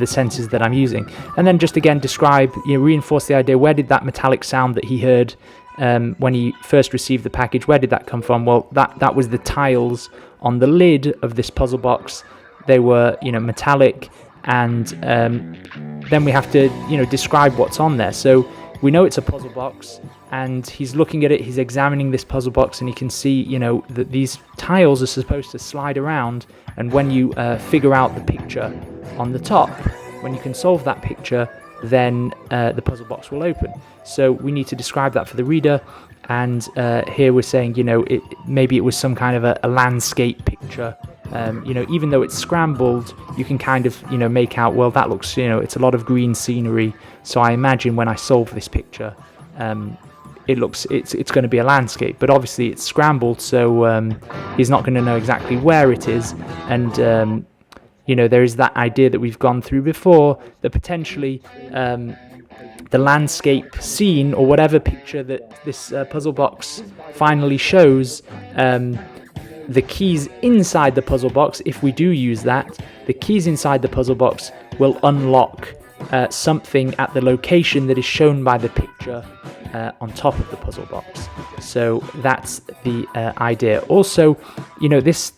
senses that I'm using, and then just again describe, reinforce the idea. Where did that metallic sound that he heard when he first received the package, where did that come from? Well, that was the tiles on the lid of this puzzle box. They were metallic, and then we have to describe what's on there. So we know it's a puzzle box, and he's looking at it, he's examining this puzzle box, and he can see, that these tiles are supposed to slide around, and when you figure out the picture on the top, when you can solve that picture, then the puzzle box will open. So we need to describe that for the reader, and here we're saying, maybe it was some kind of a landscape picture. Even though it's scrambled, you can kind of, make out, well, that looks, it's a lot of green scenery. So I imagine when I solve this picture, it's going to be a landscape. But obviously it's scrambled, so he's not going to know exactly where it is. And, there is that idea that we've gone through before, that potentially the landscape scene, or whatever picture that this puzzle box finally shows, the keys inside the puzzle box, if we do use that, the keys inside the puzzle box will unlock something at the location that is shown by the picture on top of the puzzle box. So that's the idea. Also, this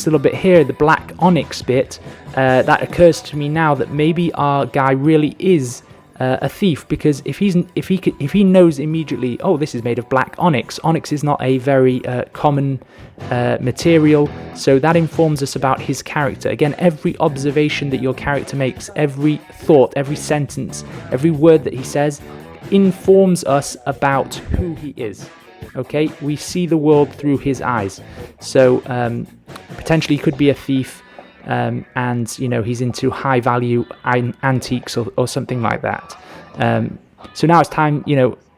little bit here, the black onyx bit, that occurs to me now that maybe our guy really is a thief, because if he knows immediately, oh, this is made of black onyx. Onyx is not a very common material, so that informs us about his character. Again, every observation that your character makes, every thought, every sentence, every word that he says, informs us about who he is. Okay, we see the world through his eyes. So potentially he could be a thief. And he's into high value antiques or something like that. So now it's time,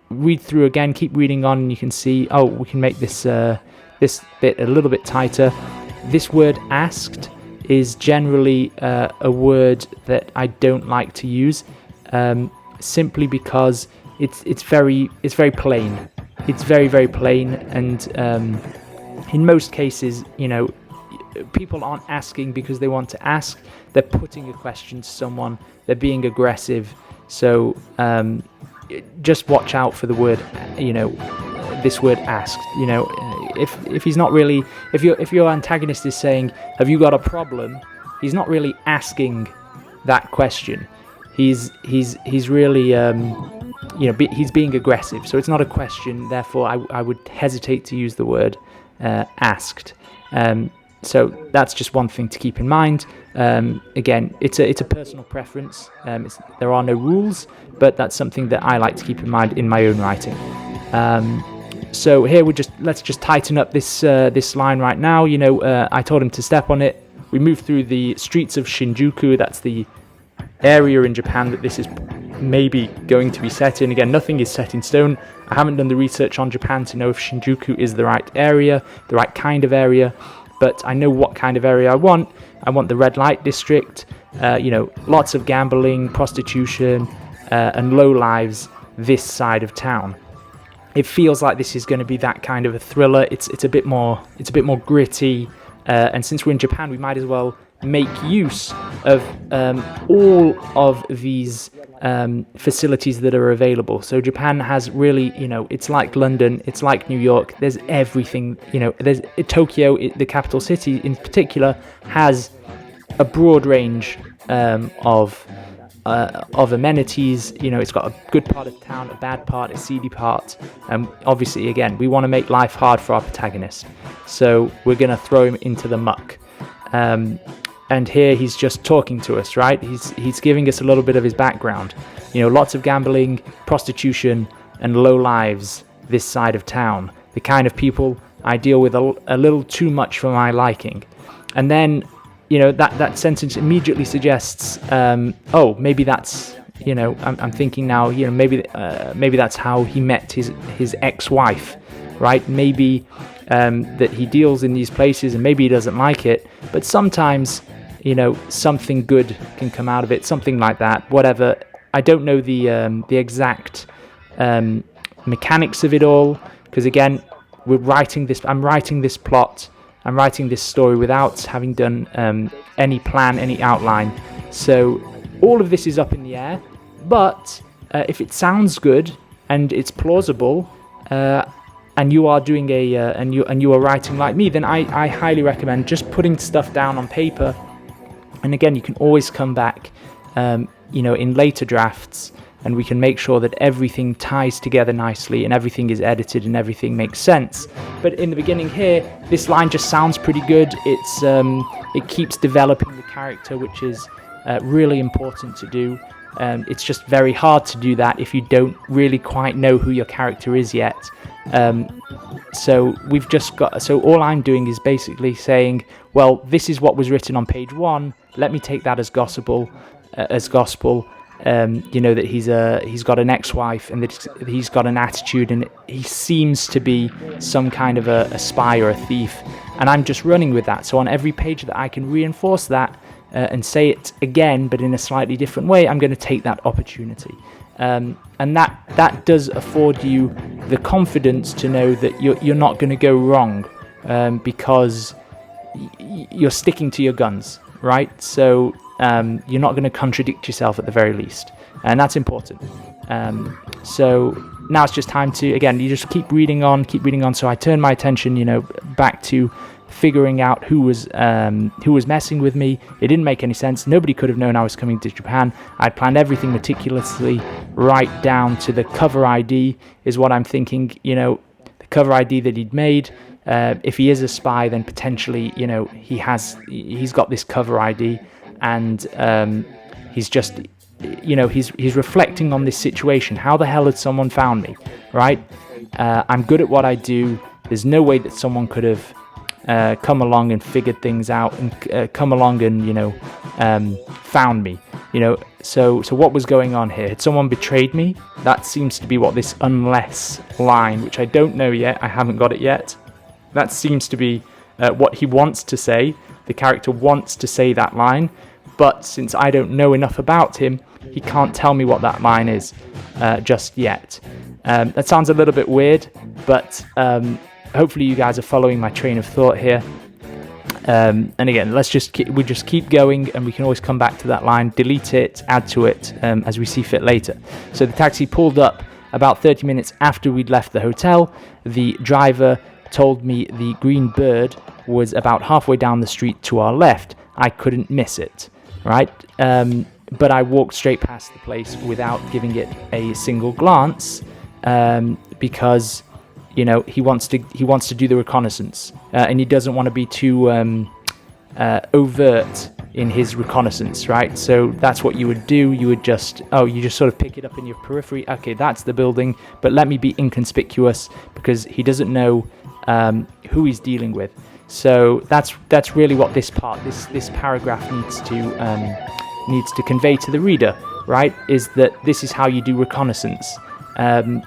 read through again, keep reading on, and you can see, oh, we can make this this bit a little bit tighter. This word asked is generally a word that I don't like to use, simply because it's very plain. It's very, very plain, and in most cases, people aren't asking because they want to ask. They're putting a question to someone. They're being aggressive. So just watch out for the word, this word asked. If he's not really, if your antagonist is saying, "Have you got a problem?" He's not really asking that question. He's really he's being aggressive. So it's not a question. Therefore, I would hesitate to use the word asked. So that's just one thing to keep in mind. Again, it's a personal preference. There are no rules, but that's something that I like to keep in mind in my own writing. So here let's just tighten up this line right now. I told him to step on it. We move through the streets of Shinjuku. That's the area in Japan that this is maybe going to be set in. Again, nothing is set in stone. I haven't done the research on Japan to know if Shinjuku is the right area, the right kind of area, but I know what kind of area I want. I want the red light district, lots of gambling, prostitution, and low lives this side of town. It feels like this is going to be that kind of a thriller. It's a bit more gritty, and since we're in Japan, we might as well make use of all of these facilities that are available. So Japan has really, it's like London, it's like New York. There's everything. There's Tokyo, the capital city in particular, has a broad range of amenities. It's got a good part of town, a bad part, a seedy part. Obviously, again, we want to make life hard for our protagonist, so we're going to throw him into the muck. And here he's just talking to us, right? He's giving us a little bit of his background. Lots of gambling, prostitution, and low lives this side of town. The kind of people I deal with a little too much for my liking. And then, that sentence immediately suggests, maybe that's, I'm thinking now, maybe that's how he met his ex-wife, right? Maybe that he deals in these places and maybe he doesn't like it, but sometimes something good can come out of it, something like that, whatever. I don't know the exact mechanics of it all, because again, I'm writing this plot, I'm writing this story without having done any plan, any outline, so all of this is up in the air. But if it sounds good and it's plausible, and you are doing and you are writing like me, then I highly recommend just putting stuff down on paper. And again, you can always come back, in later drafts, and we can make sure that everything ties together nicely and everything is edited and everything makes sense. But in the beginning here, this line just sounds pretty good. It keeps developing the character, which is really important to do. It's just very hard to do that if you don't really quite know who your character is yet. So all I'm doing is basically saying, well, this is what was written on page 1. Let me take that as gospel. That he's got an ex-wife and that he's got an attitude and he seems to be some kind of a spy or a thief. And I'm just running with that. So on every page that I can reinforce that and say it again, but in a slightly different way, I'm going to take that opportunity. And that does afford you the confidence to know that you're not going to go wrong, because you're sticking to your guns, right? So you're not going to contradict yourself at the very least, and that's important. So now it's just time to, again, you just keep reading on. So I turn my attention, back to figuring out who was messing with me. It didn't make any sense. Nobody could have known I was coming to Japan. I'd planned everything meticulously, right down to the cover ID is what I'm thinking. The cover ID that he'd made. If he is a spy, then potentially, he's got this cover ID, and he's just, he's reflecting on this situation. How the hell had someone found me, right? I'm good at what I do. There's no way that someone could have come along and figured things out and come along and found me. So what was going on here? Had someone betrayed me? That seems to be what this unless line, which I don't know yet, I haven't got it yet. That seems to be what he wants to say. The character wants to say that line, but since I don't know enough about him, he can't tell me what that line is just yet. That sounds a little bit weird, but hopefully you guys are following my train of thought here. And again, we just keep going, and we can always come back to that line, delete it, add to it as we see fit later. So the taxi pulled up about 30 minutes after we'd left the hotel. The driver told me the Green Bird was about halfway down the street to our left. I couldn't miss it, right? But I walked straight past the place without giving it a single glance, because he wants to do the reconnaissance, and he doesn't want to be too overt in his reconnaissance, right? So that's what you would do. You just sort of pick it up in your periphery. Okay, that's the building, but let me be inconspicuous, because he doesn't know who he's dealing with. needs to convey to the reader, right, is that this is how you do reconnaissance. And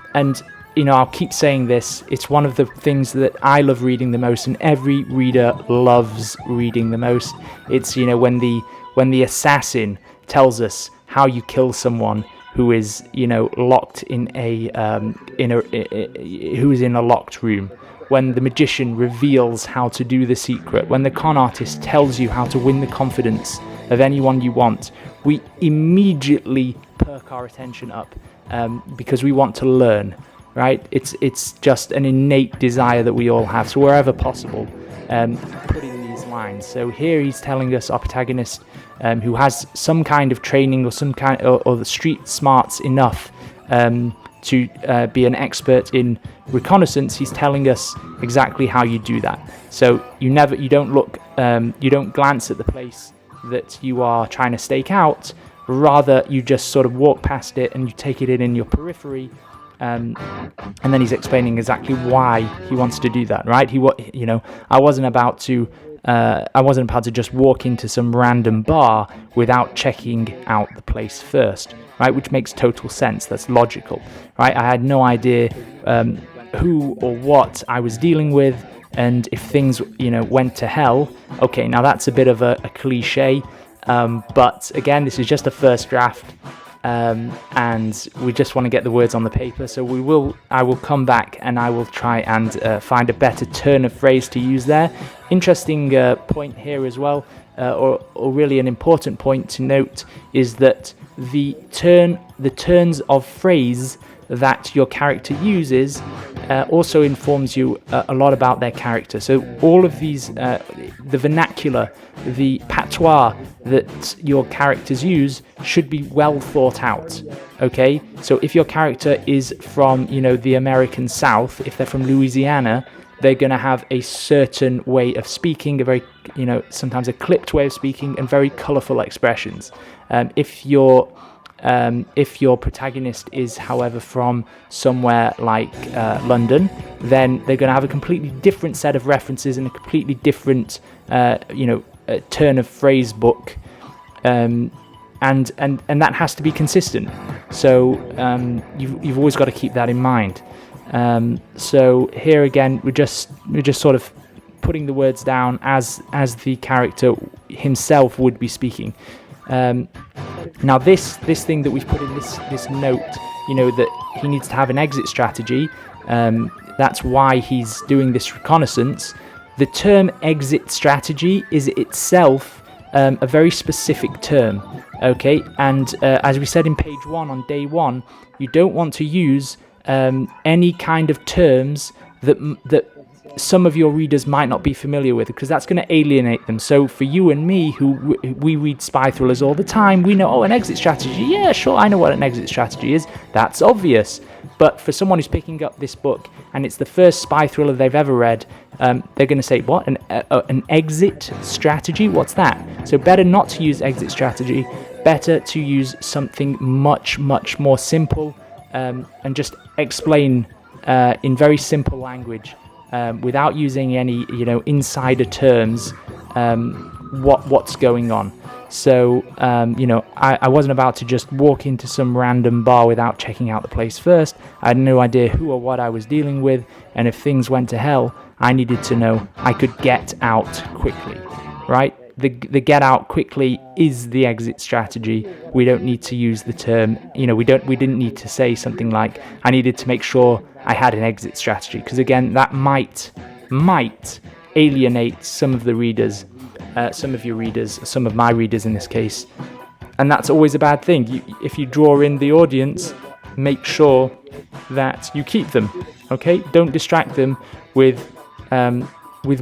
I'll keep saying this, it's one of the things that I love reading the most, and every reader loves reading the most. It's, when the assassin tells us how you kill someone who is, locked in who is in a locked room, when the magician reveals how to do the secret, when the con artist tells you how to win the confidence of anyone you want, we immediately perk our attention up, because we want to learn, right? It's just an innate desire that we all have. So wherever possible, put in these lines. So here he's telling us, our protagonist, who has some kind of training or the street smarts enough to be an expert in reconnaissance. He's telling us exactly how you do that. So you don't glance at the place that you are trying to stake out. Rather, you just sort of walk past it and you take it in your periphery. And then he's explaining exactly why he wants to do that, right? I wasn't about to just walk into some random bar without checking out the place first, right? Which makes total sense. That's logical, right? I had no idea who or what I was dealing with, and if things, went to hell. Okay, now that's a bit of a cliche, but again, this is just a first draft. And we just want to get the words on the paper, so I will come back and I will try and find a better turn of phrase to use there. Interesting point here as well, or really an important point to note, is that the turns of phrase that your character uses also informs you a lot about their character. So all of these, the vernacular, the patois that your characters use should be well thought out, okay? So if your character is from, the American South, if they're from Louisiana, they're going to have a certain way of speaking, a very, sometimes a clipped way of speaking, and very colourful expressions. If your protagonist is, however, from somewhere like London, then they're going to have a completely different set of references and a completely different, turn of phrase book, and that has to be consistent. So you've always got to keep that in mind. So here again, we're just sort of putting the words down as the character himself would be speaking. Now this thing that we've put in this note, that he needs to have an exit strategy, that's why he's doing this reconnaissance. The term exit strategy is itself a very specific term, okay? And as we said in page 1 on day 1, you don't want to use any kind of terms that some of your readers might not be familiar with, because that's going to alienate them. So for you and me, who we read spy thrillers all the time, we know, an exit strategy. Yeah, sure, I know what an exit strategy is. That's obvious. But for someone who's picking up this book and it's the first spy thriller they've ever read, they're going to say, what? An exit strategy? What's that? So better not to use exit strategy. Better to use something much, much more simple, and just explain in very simple language, without using any, insider terms, what's going on. So, I wasn't about to just walk into some random bar without checking out the place first. I had no idea who or what I was dealing with, and if things went to hell, I needed to know I could get out quickly, right? The get out quickly is the exit strategy. We don't need to use the term, we didn't need to say something like, I needed to make sure I had an exit strategy, because again, that might alienate some of the readers, some of your readers, some of my readers in this case, and that's always a bad thing. If you draw in the audience, make sure that you keep them, okay? Don't distract them with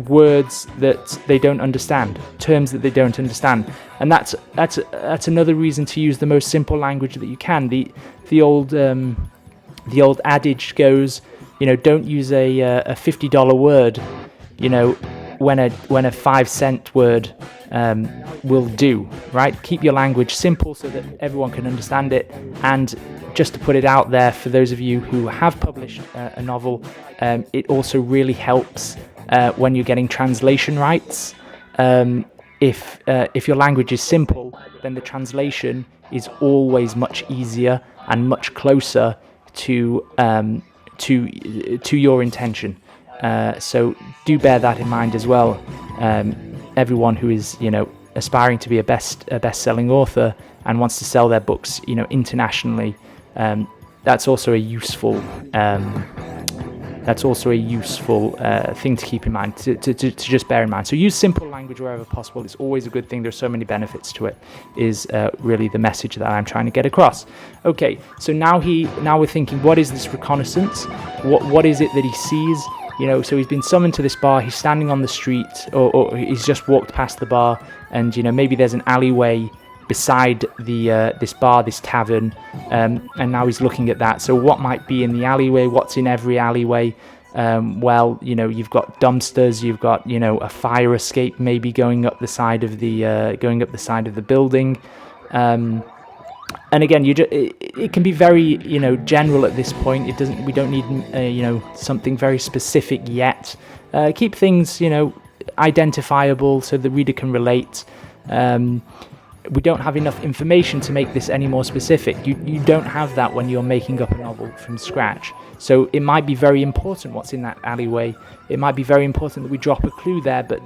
words that they don't understand, terms that they don't understand, and that's another reason to use the most simple language that you can. The old adage goes, don't use a $50 word, when a 5-cent word will do, right? Keep your language simple so that everyone can understand it. And just to put it out there, for those of you who have published a novel, it also really helps when you're getting translation rights. if your language is simple, then the translation is always much easier and much closer to your intention. So do bear that in mind as well. Everyone who is, aspiring to be a best-selling author and wants to sell their books, internationally, that's also a useful thing to keep in mind, to just bear in mind. So use simple language wherever possible. It's always a good thing. There's so many benefits to it, is really the message that I'm trying to get across. Okay, so now we're thinking, what is this reconnaissance? What is it that he sees? So he's been summoned to this bar, he's standing on the street, or he's just walked past the bar, and, maybe there's an alleyway beside this bar, this tavern, and now he's looking at that. So what might be in the alleyway? What's in every alleyway? Well, you've got dumpsters, you've got, a fire escape maybe going up the side of the building. And again, it can be very, general at this point. We don't need, something very specific yet. Keep things, identifiable so the reader can relate. We don't have enough information to make this any more specific. You don't have that when you're making up a novel from scratch. So it might be very important what's in that alleyway. It might be very important that we drop a clue there, but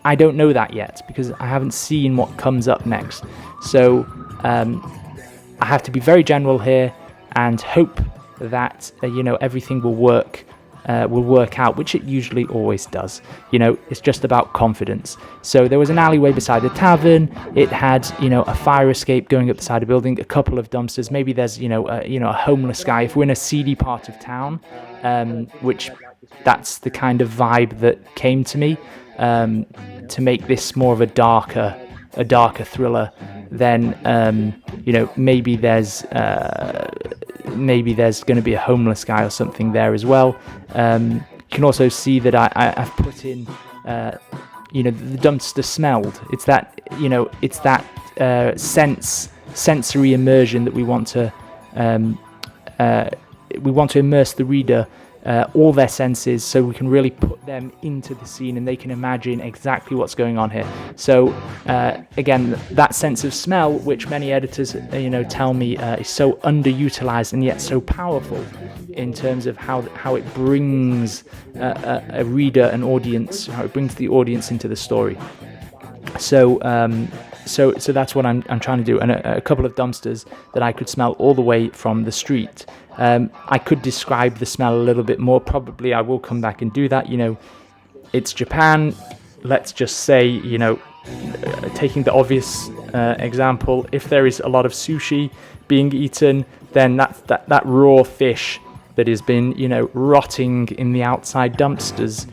I don't know that yet because I haven't seen what comes up next. So I have to be very general here and hope that everything will work out, which it usually always does. It's just about confidence. So there was an alleyway beside the tavern. It had a fire escape going up the side of the building, a couple of dumpsters. Maybe there's a homeless guy. If we're in a seedy part of town, which that's the kind of vibe that came to me, to make this more of a darker thriller, then maybe there's going to be a homeless guy or something there as well. You can also see that I've put in the dumpster smelled. It's that sensory immersion that we want to immerse the reader, all their senses, so we can really put them into the scene and they can imagine exactly what's going on here. So again, that sense of smell, which many editors tell me is so underutilized and yet so powerful in terms of how it brings a reader, an audience, how it brings the audience into the story. So that's what I'm trying to do. And a couple of dumpsters that I could smell all the way from the street. I could describe the smell a little bit more. Probably I will come back and do that. It's Japan. Let's just say, taking the obvious example, if there is a lot of sushi being eaten, then that raw fish that has been, rotting in the outside dumpsters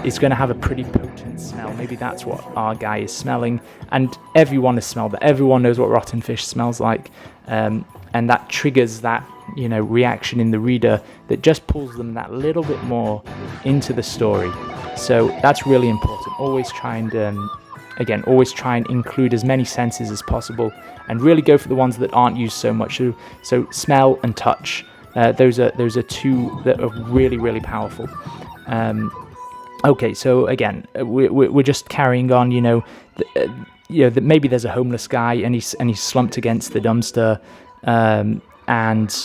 is going to have a pretty potent smell. Maybe that's what our guy is smelling. And everyone has smelled that. Everyone knows what rotten fish smells like. And that triggers that, reaction in the reader that just pulls them that little bit more into the story. So that's really important. Always try and include as many senses as possible and really go for the ones that aren't used so much. So smell and touch. Those are two that are really, really powerful. Okay, so again, we're just carrying on. That maybe there's a homeless guy and he's slumped against the dumpster, and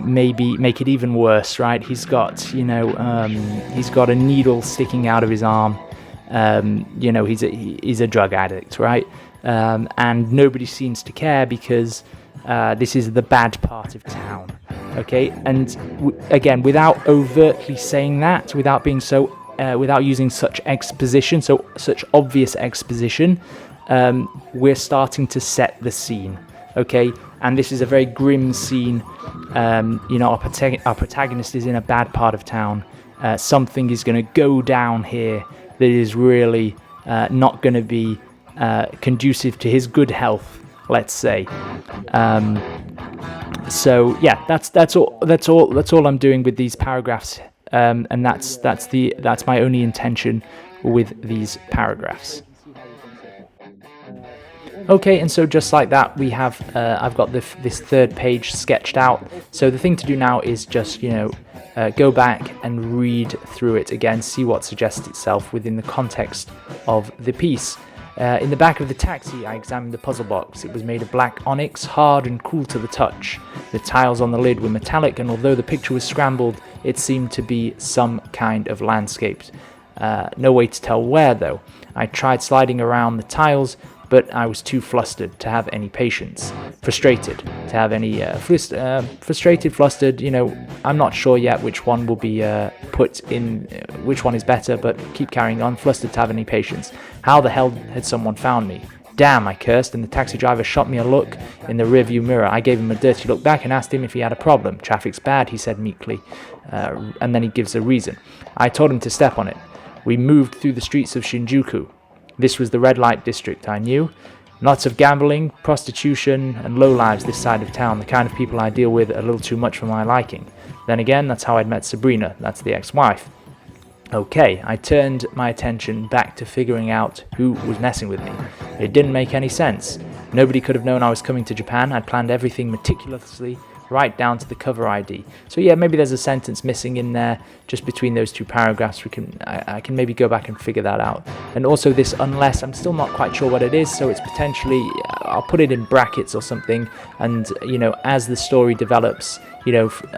maybe make it even worse, right? He's got a needle sticking out of his arm. He's a drug addict, right? And nobody seems to care because this is the bad part of town. Okay, and again, without overtly saying that, without being so, without using such exposition, such obvious exposition, we're starting to set the scene. Okay, and this is a very grim scene. Our protagonist is in a bad part of town. Something is going to go down here that is really not going to be conducive to his good health, let's say. So yeah, that's all I'm doing with these paragraphs, and that's my only intention with these paragraphs. Okay, and so just like that, we have I've got this third page sketched out. So the thing to do now is just go back and read through it again, see what suggests itself within the context of the piece. In the back of the taxi, I examined the puzzle box. It was made of black onyx, hard and cool to the touch. The tiles on the lid were metallic, and although the picture was scrambled, it seemed to be some kind of landscape. No way to tell where, though. I tried sliding around the tiles, but I was too flustered to have any patience. Frustrated to have any... flustered, I'm not sure yet which one will be put in, which one is better, but keep carrying on. Flustered to have any patience. How the hell had someone found me? Damn, I cursed, and the taxi driver shot me a look in the rearview mirror. I gave him a dirty look back and asked him if he had a problem. Traffic's bad, he said meekly, and then he gives a reason. I told him to step on it. We moved through the streets of Shinjuku. This was the red light district, I knew. Lots of gambling, prostitution, and lowlives this side of town, the kind of people I deal with a little too much for my liking. Then again, that's how I'd met Sabrina, that's the ex-wife. Okay, I turned my attention back to figuring out who was messing with me. It didn't make any sense. Nobody could have known I was coming to Japan. I'd planned everything meticulously, right down to the cover ID. So yeah, maybe there's a sentence missing in there, just between those two paragraphs. I can maybe go back and figure that out. And also this unless, I'm still not quite sure what it is, so it's potentially, I'll put it in brackets or something, and as the story develops,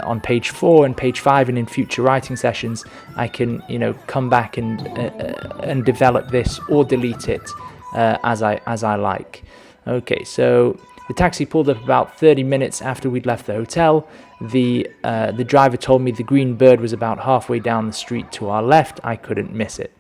on page 4 and page 5 and in future writing sessions, I can come back and develop this or delete it as I like. Okay, so the taxi pulled up about 30 minutes after we'd left the hotel. The driver told me the green bird was about halfway down the street to our left. I couldn't miss it.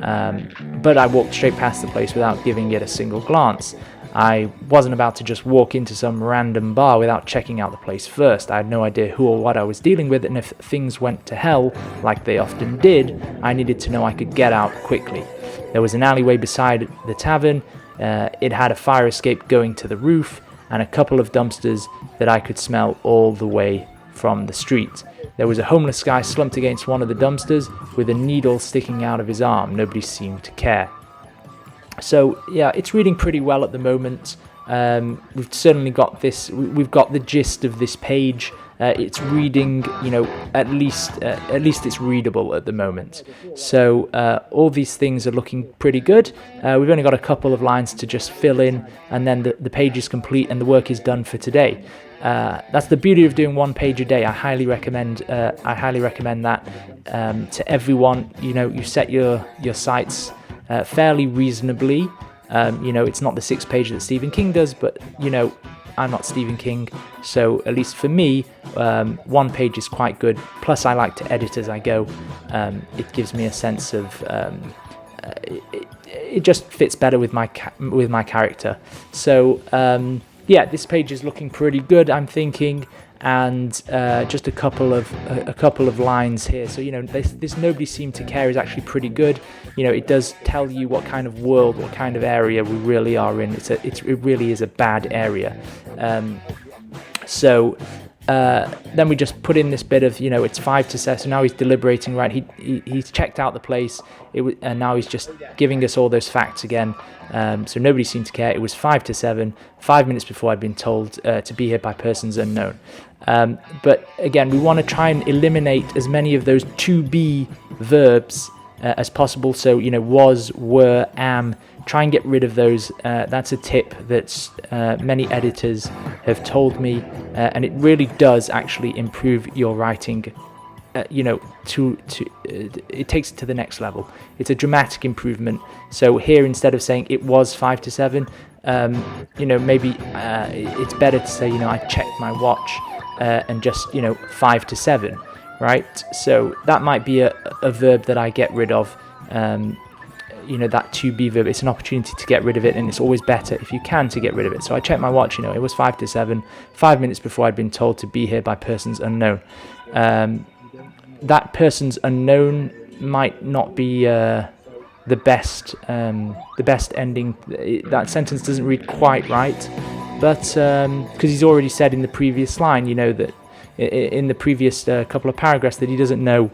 But I walked straight past the place without giving it a single glance. I wasn't about to just walk into some random bar without checking out the place first. I had no idea who or what I was dealing with, and if things went to hell, like they often did, I needed to know I could get out quickly. There was an alleyway beside the tavern. It had a fire escape going to the roof, and a couple of dumpsters that I could smell all the way from the street. There was a homeless guy slumped against one of the dumpsters with a needle sticking out of his arm. Nobody seemed to care. So yeah, it's reading pretty well at the moment. We've certainly got this. We've got the gist of this page. It's reading, at least it's readable at the moment. So all these things are looking pretty good. We've only got a couple of lines to just fill in, and then the page is complete and the work is done for today. That's the beauty of doing one page a day. I highly recommend that to everyone. You set your sights fairly reasonably. It's not the 6 page that Stephen King does, but I'm not Stephen King, so at least for me, 1 page is quite good. Plus, I like to edit as I go. It gives me a sense of it just fits better with my character. So yeah, this page is looking pretty good, I'm thinking, and just a couple of lines here. So this nobody seemed to care is actually pretty good. It does tell you what kind of world, what kind of area we really are in. It really is a bad area. So then we just put in this bit of it's 5 to 7. So now he's deliberating, right? He's checked out the place. And now he's just giving us all those facts again. So nobody seemed to care. It was 5 to 7, 5 minutes before I'd been told to be here by persons unknown. But again, we want to try and eliminate as many of those to be verbs as possible. So was, were, am. Try and get rid of those. That's a tip that many editors have told me, and it really does actually improve your writing. It takes it to the next level. It's a dramatic improvement. So here, instead of saying it was 5 to 7, maybe it's better to say I checked my watch and just 5 to 7, right? So that might be a verb that I get rid of. That to be verb, it's an opportunity to get rid of it, and it's always better if you can to get rid of it. So I checked my watch, it was 5 to 7, 5 minutes before I'd been told to be here by persons unknown. That persons unknown might not be the best ending. That sentence doesn't read quite right, but because he's already said in the previous line, that in the previous couple of paragraphs that he doesn't know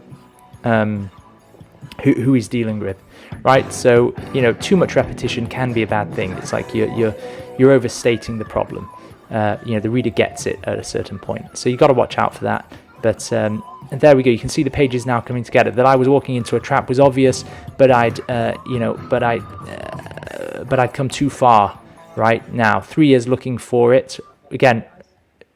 who he's dealing with. Right, so too much repetition can be a bad thing. It's like you're overstating the problem. The reader gets it at a certain point, so you got to watch out for that. But there we go. You can see the pages now coming together. That I was walking into a trap was obvious, but but I'd come too far right now. 3 years looking for it. Again,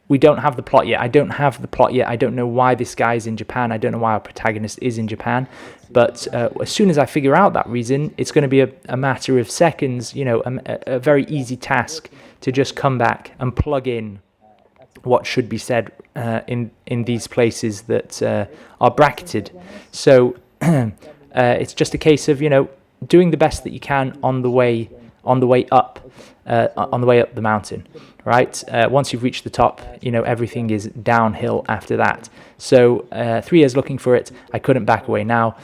we don't have the plot yet. I don't have the plot yet. I don't know why this guy is in Japan. I don't know why our protagonist is in Japan. But as soon as I figure out that reason, it's going to be a matter of seconds, a very easy task to just come back and plug in what should be said in these places that are bracketed. So it's just a case of, doing the best that you can on the way up the mountain. Right? Once you've reached the top, everything is downhill after that. So 3 years looking for it, I couldn't back away now.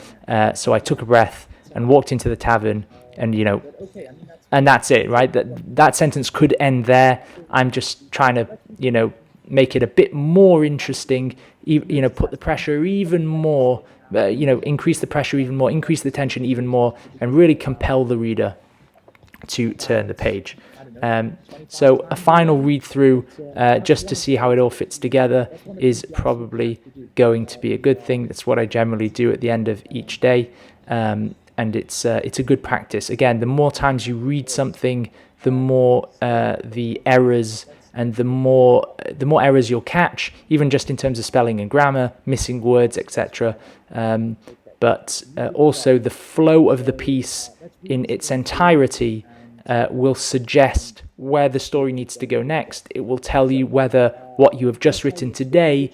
So I took a breath and walked into the tavern, and and that's it, right? That sentence could end there. I'm just trying to, make it a bit more interesting. Put the pressure even more. Increase the pressure even more, increase the tension even more, and really compel the reader to turn the page. So a final read through, just to see how it all fits together, is probably going to be a good thing. That's what I generally do at the end of each day, and it's a good practice. Again, the more times you read something, the more the errors and the more errors you'll catch, even just in terms of spelling and grammar, missing words, etc. But also the flow of the piece in its entirety will suggest where the story needs to go next. It will tell you whether what you have just written today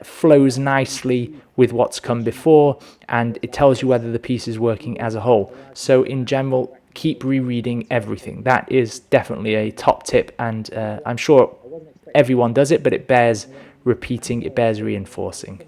flows nicely with what's come before, and it tells you whether the piece is working as a whole. So in general, keep rereading everything. That is definitely a top tip, and I'm sure everyone does it, but it bears repeating, it bears reinforcing.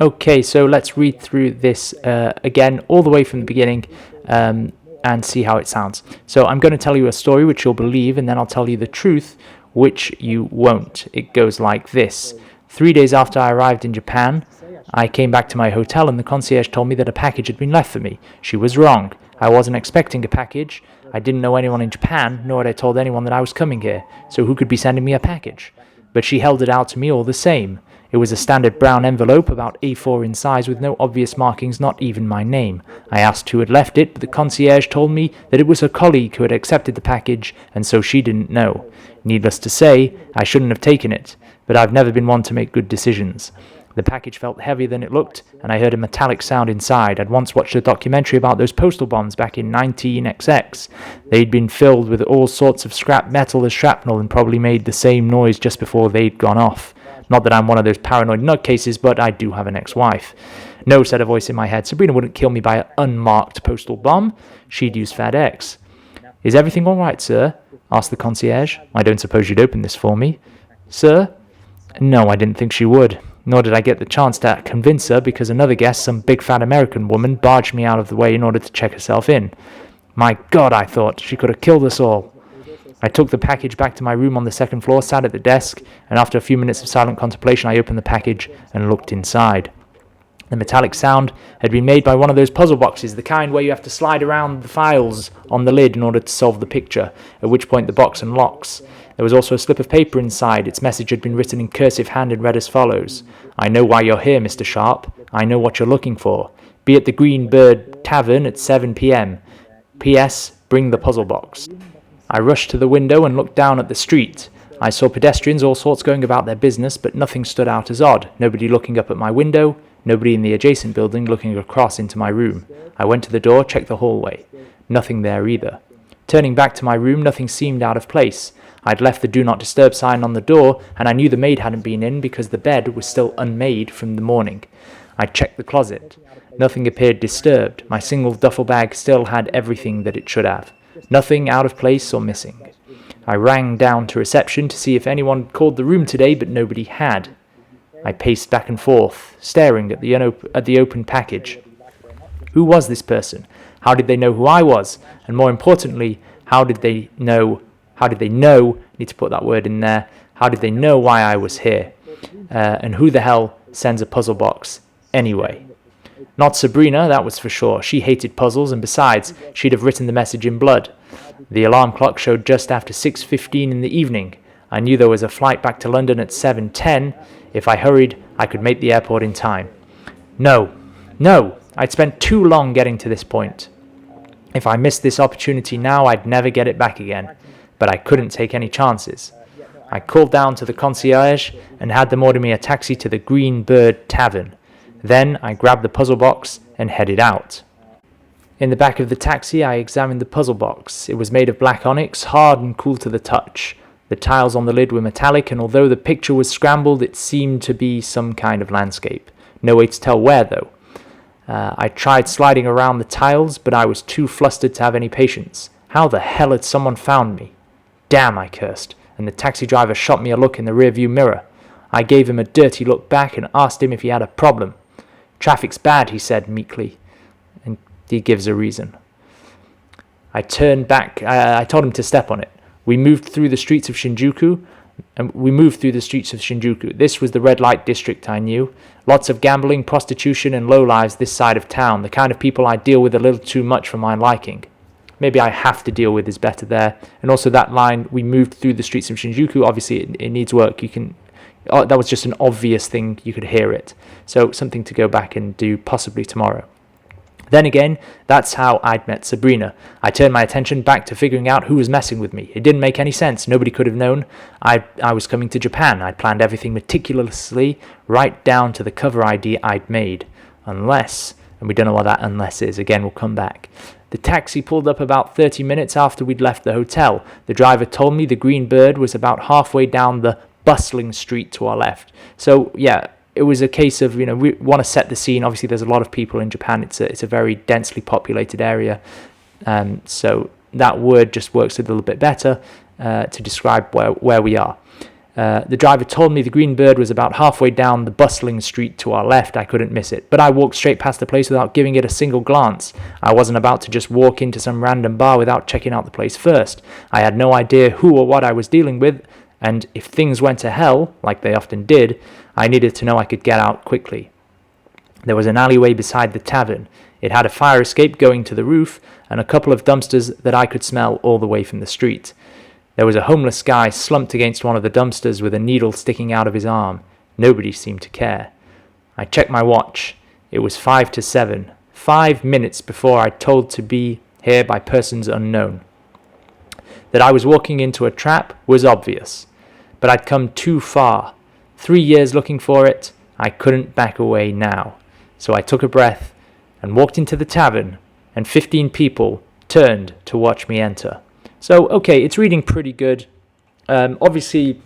Okay, so let's read through this again, all the way from the beginning, and see how it sounds. So I'm going to tell you a story which you'll believe, and then I'll tell you the truth which you won't. It goes like this. 3 days after I arrived in Japan, I came back to my hotel and the concierge told me that a package had been left for me. She was wrong. I wasn't expecting a package. I didn't know anyone in Japan, nor had I told anyone that I was coming here, so who could be sending me a package? But she held it out to me all the same. It was a standard brown envelope, about A4 in size, with no obvious markings, not even my name. I asked who had left it, but the concierge told me that it was her colleague who had accepted the package, and so she didn't know. Needless to say, I shouldn't have taken it, but I've never been one to make good decisions. The package felt heavier than it looked, and I heard a metallic sound inside. I'd once watched a documentary about those postal bombs back in 19XX. They'd been filled with all sorts of scrap metal as shrapnel and probably made the same noise just before they'd gone off. Not that I'm one of those paranoid nutcases, but I do have an ex-wife. No, said a voice in my head. Sabrina wouldn't kill me by an unmarked postal bomb. She'd use FedEx. Is everything all right, sir? Asked the concierge. I don't suppose you'd open this for me. Sir? No, I didn't think she would. Nor did I get the chance to convince her because another guest, some big fat American woman, barged me out of the way in order to check herself in. My God, I thought, she could have killed us all. I took the package back to my room on the second floor, sat at the desk, and after a few minutes of silent contemplation, I opened the package and looked inside. The metallic sound had been made by one of those puzzle boxes, the kind where you have to slide around the files on the lid in order to solve the picture, at which point the box unlocks. There was also a slip of paper inside. Its message had been written in cursive hand and read as follows. I know why you're here, Mr. Sharp. I know what you're looking for. Be at the Green Bird Tavern at 7 p.m. P.S. Bring the puzzle box. I rushed to the window and looked down at the street. I saw pedestrians, all sorts, going about their business, but nothing stood out as odd. Nobody looking up at my window, nobody in the adjacent building looking across into my room. I went to the door, checked the hallway. Nothing there either. Turning back to my room, nothing seemed out of place. I'd left the Do Not Disturb sign on the door, and I knew the maid hadn't been in because the bed was still unmade from the morning. I checked the closet. Nothing appeared disturbed. My single duffel bag still had everything that it should have. Nothing out of place or missing. I rang down to reception to see if anyone called the room today, but nobody had. I paced back and forth, staring at the open package. Who was this person? How did they know who I was? And more importantly, how did they know, need to put that word in there, how did they know why I was here? And who the hell sends a puzzle box anyway? Not Sabrina, that was for sure. She hated puzzles, and besides, she'd have written the message in blood. The alarm clock showed just after 6:15 in the evening. I knew there was a flight back to London at 7:10. If I hurried, I could make the airport in time. No, I'd spent too long getting to this point. If I missed this opportunity now, I'd never get it back again. But I couldn't take any chances. I called down to the concierge and had them order me a taxi to the Green Bird Tavern. Then I grabbed the puzzle box and headed out. In the back of the taxi, I examined the puzzle box. It was made of black onyx, hard and cool to the touch. The tiles on the lid were metallic, and although the picture was scrambled, it seemed to be some kind of landscape. No way to tell where, though. I tried sliding around the tiles, but I was too flustered to have any patience. How the hell had someone found me? Damn, I cursed, and the taxi driver shot me a look in the rearview mirror. I gave him a dirty look back and asked him if he had a problem. Traffic's bad, he said meekly, and he gives a reason. I turned back. I told him to step on it. We moved through the streets of Shinjuku. This was the red light district I knew. Lots of gambling, prostitution, and lowlives this side of town, the kind of people I deal with a little too much for my liking. Maybe I have to deal with is better there. And also that line, we moved through the streets of Shinjuku, obviously it needs work. That was just an obvious thing, you could hear it. So something to go back and do possibly tomorrow. Then again, that's how I'd met Sabrina. I turned my attention back to figuring out who was messing with me. It didn't make any sense. Nobody could have known I was coming to Japan. I'd planned everything meticulously, right down to the cover ID I'd made. Unless, and we don't know what that unless is. Again, we'll come back. The taxi pulled up about 30 minutes after we'd left the hotel. The driver told me the Green Bird was about halfway down the bustling street to our left. So, yeah, it was a case of, we want to set the scene. Obviously, there's a lot of people in Japan. It's a very densely populated area. So that word just works a little bit better to describe where we are. The driver told me the Green Bird was about halfway down the bustling street to our left. I couldn't miss it. But I walked straight past the place without giving it a single glance. I wasn't about to just walk into some random bar without checking out the place first. I had no idea who or what I was dealing with. And if things went to hell, like they often did, I needed to know I could get out quickly. There was an alleyway beside the tavern. It had a fire escape going to the roof and a couple of dumpsters that I could smell all the way from the street. There was a homeless guy slumped against one of the dumpsters with a needle sticking out of his arm. Nobody seemed to care. I checked my watch. It was 5 to 7, 5 minutes before I told to be here by persons unknown. That I was walking into a trap was obvious, but I'd come too far. 3 years looking for it, I couldn't back away now. So I took a breath and walked into the tavern, and 15 people turned to watch me enter. So, okay, it's reading pretty good. Obviously,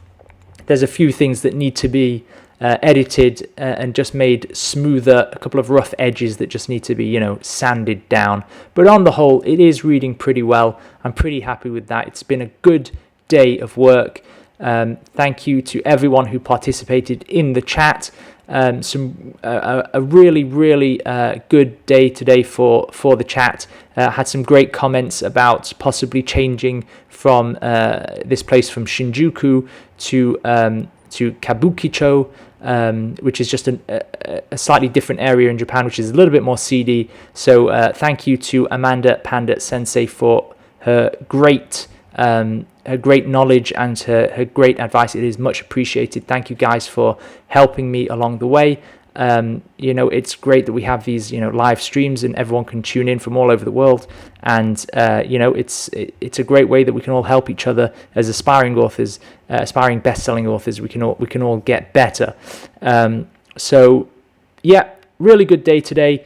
there's a few things that need to be edited and just made smoother, a couple of rough edges that just need to be, sanded down. But on the whole, it is reading pretty well. I'm pretty happy with that. It's been a good day of work. Thank you to everyone who participated in the chat. A really good day today for the chat. Had some great comments about possibly changing from this place from Shinjuku to Kabukicho, which is just a slightly different area in Japan, which is a little bit more seedy. So thank you to Amanda Panda Sensei for her great knowledge and her great advice. It is much appreciated. Thank you guys for helping me along the way. It's great that we have these live streams and everyone can tune in from all over the world, and it's a great way that we can all help each other as aspiring authors, aspiring best-selling authors. We can all get better. So yeah, really good day today.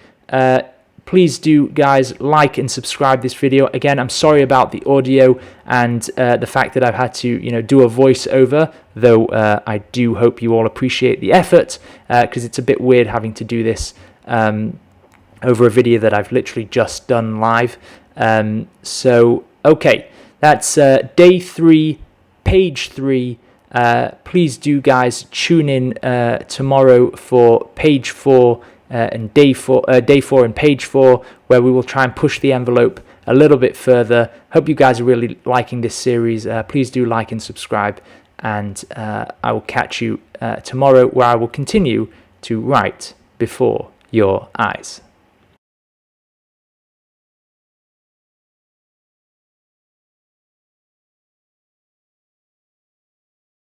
Please do, guys, like and subscribe this video. Again, I'm sorry about the audio and the fact that I've had to, do a voiceover, though I do hope you all appreciate the effort, because it's a bit weird having to do this over a video that I've literally just done live. So, okay, that's day 3, page 3. Please do, guys, tune in tomorrow for page 4. And day 4 and page 4, where we will try and push the envelope a little bit further. Hope you guys are really liking this series. Please do like and subscribe, and I will catch you tomorrow, where I will continue to write before your eyes.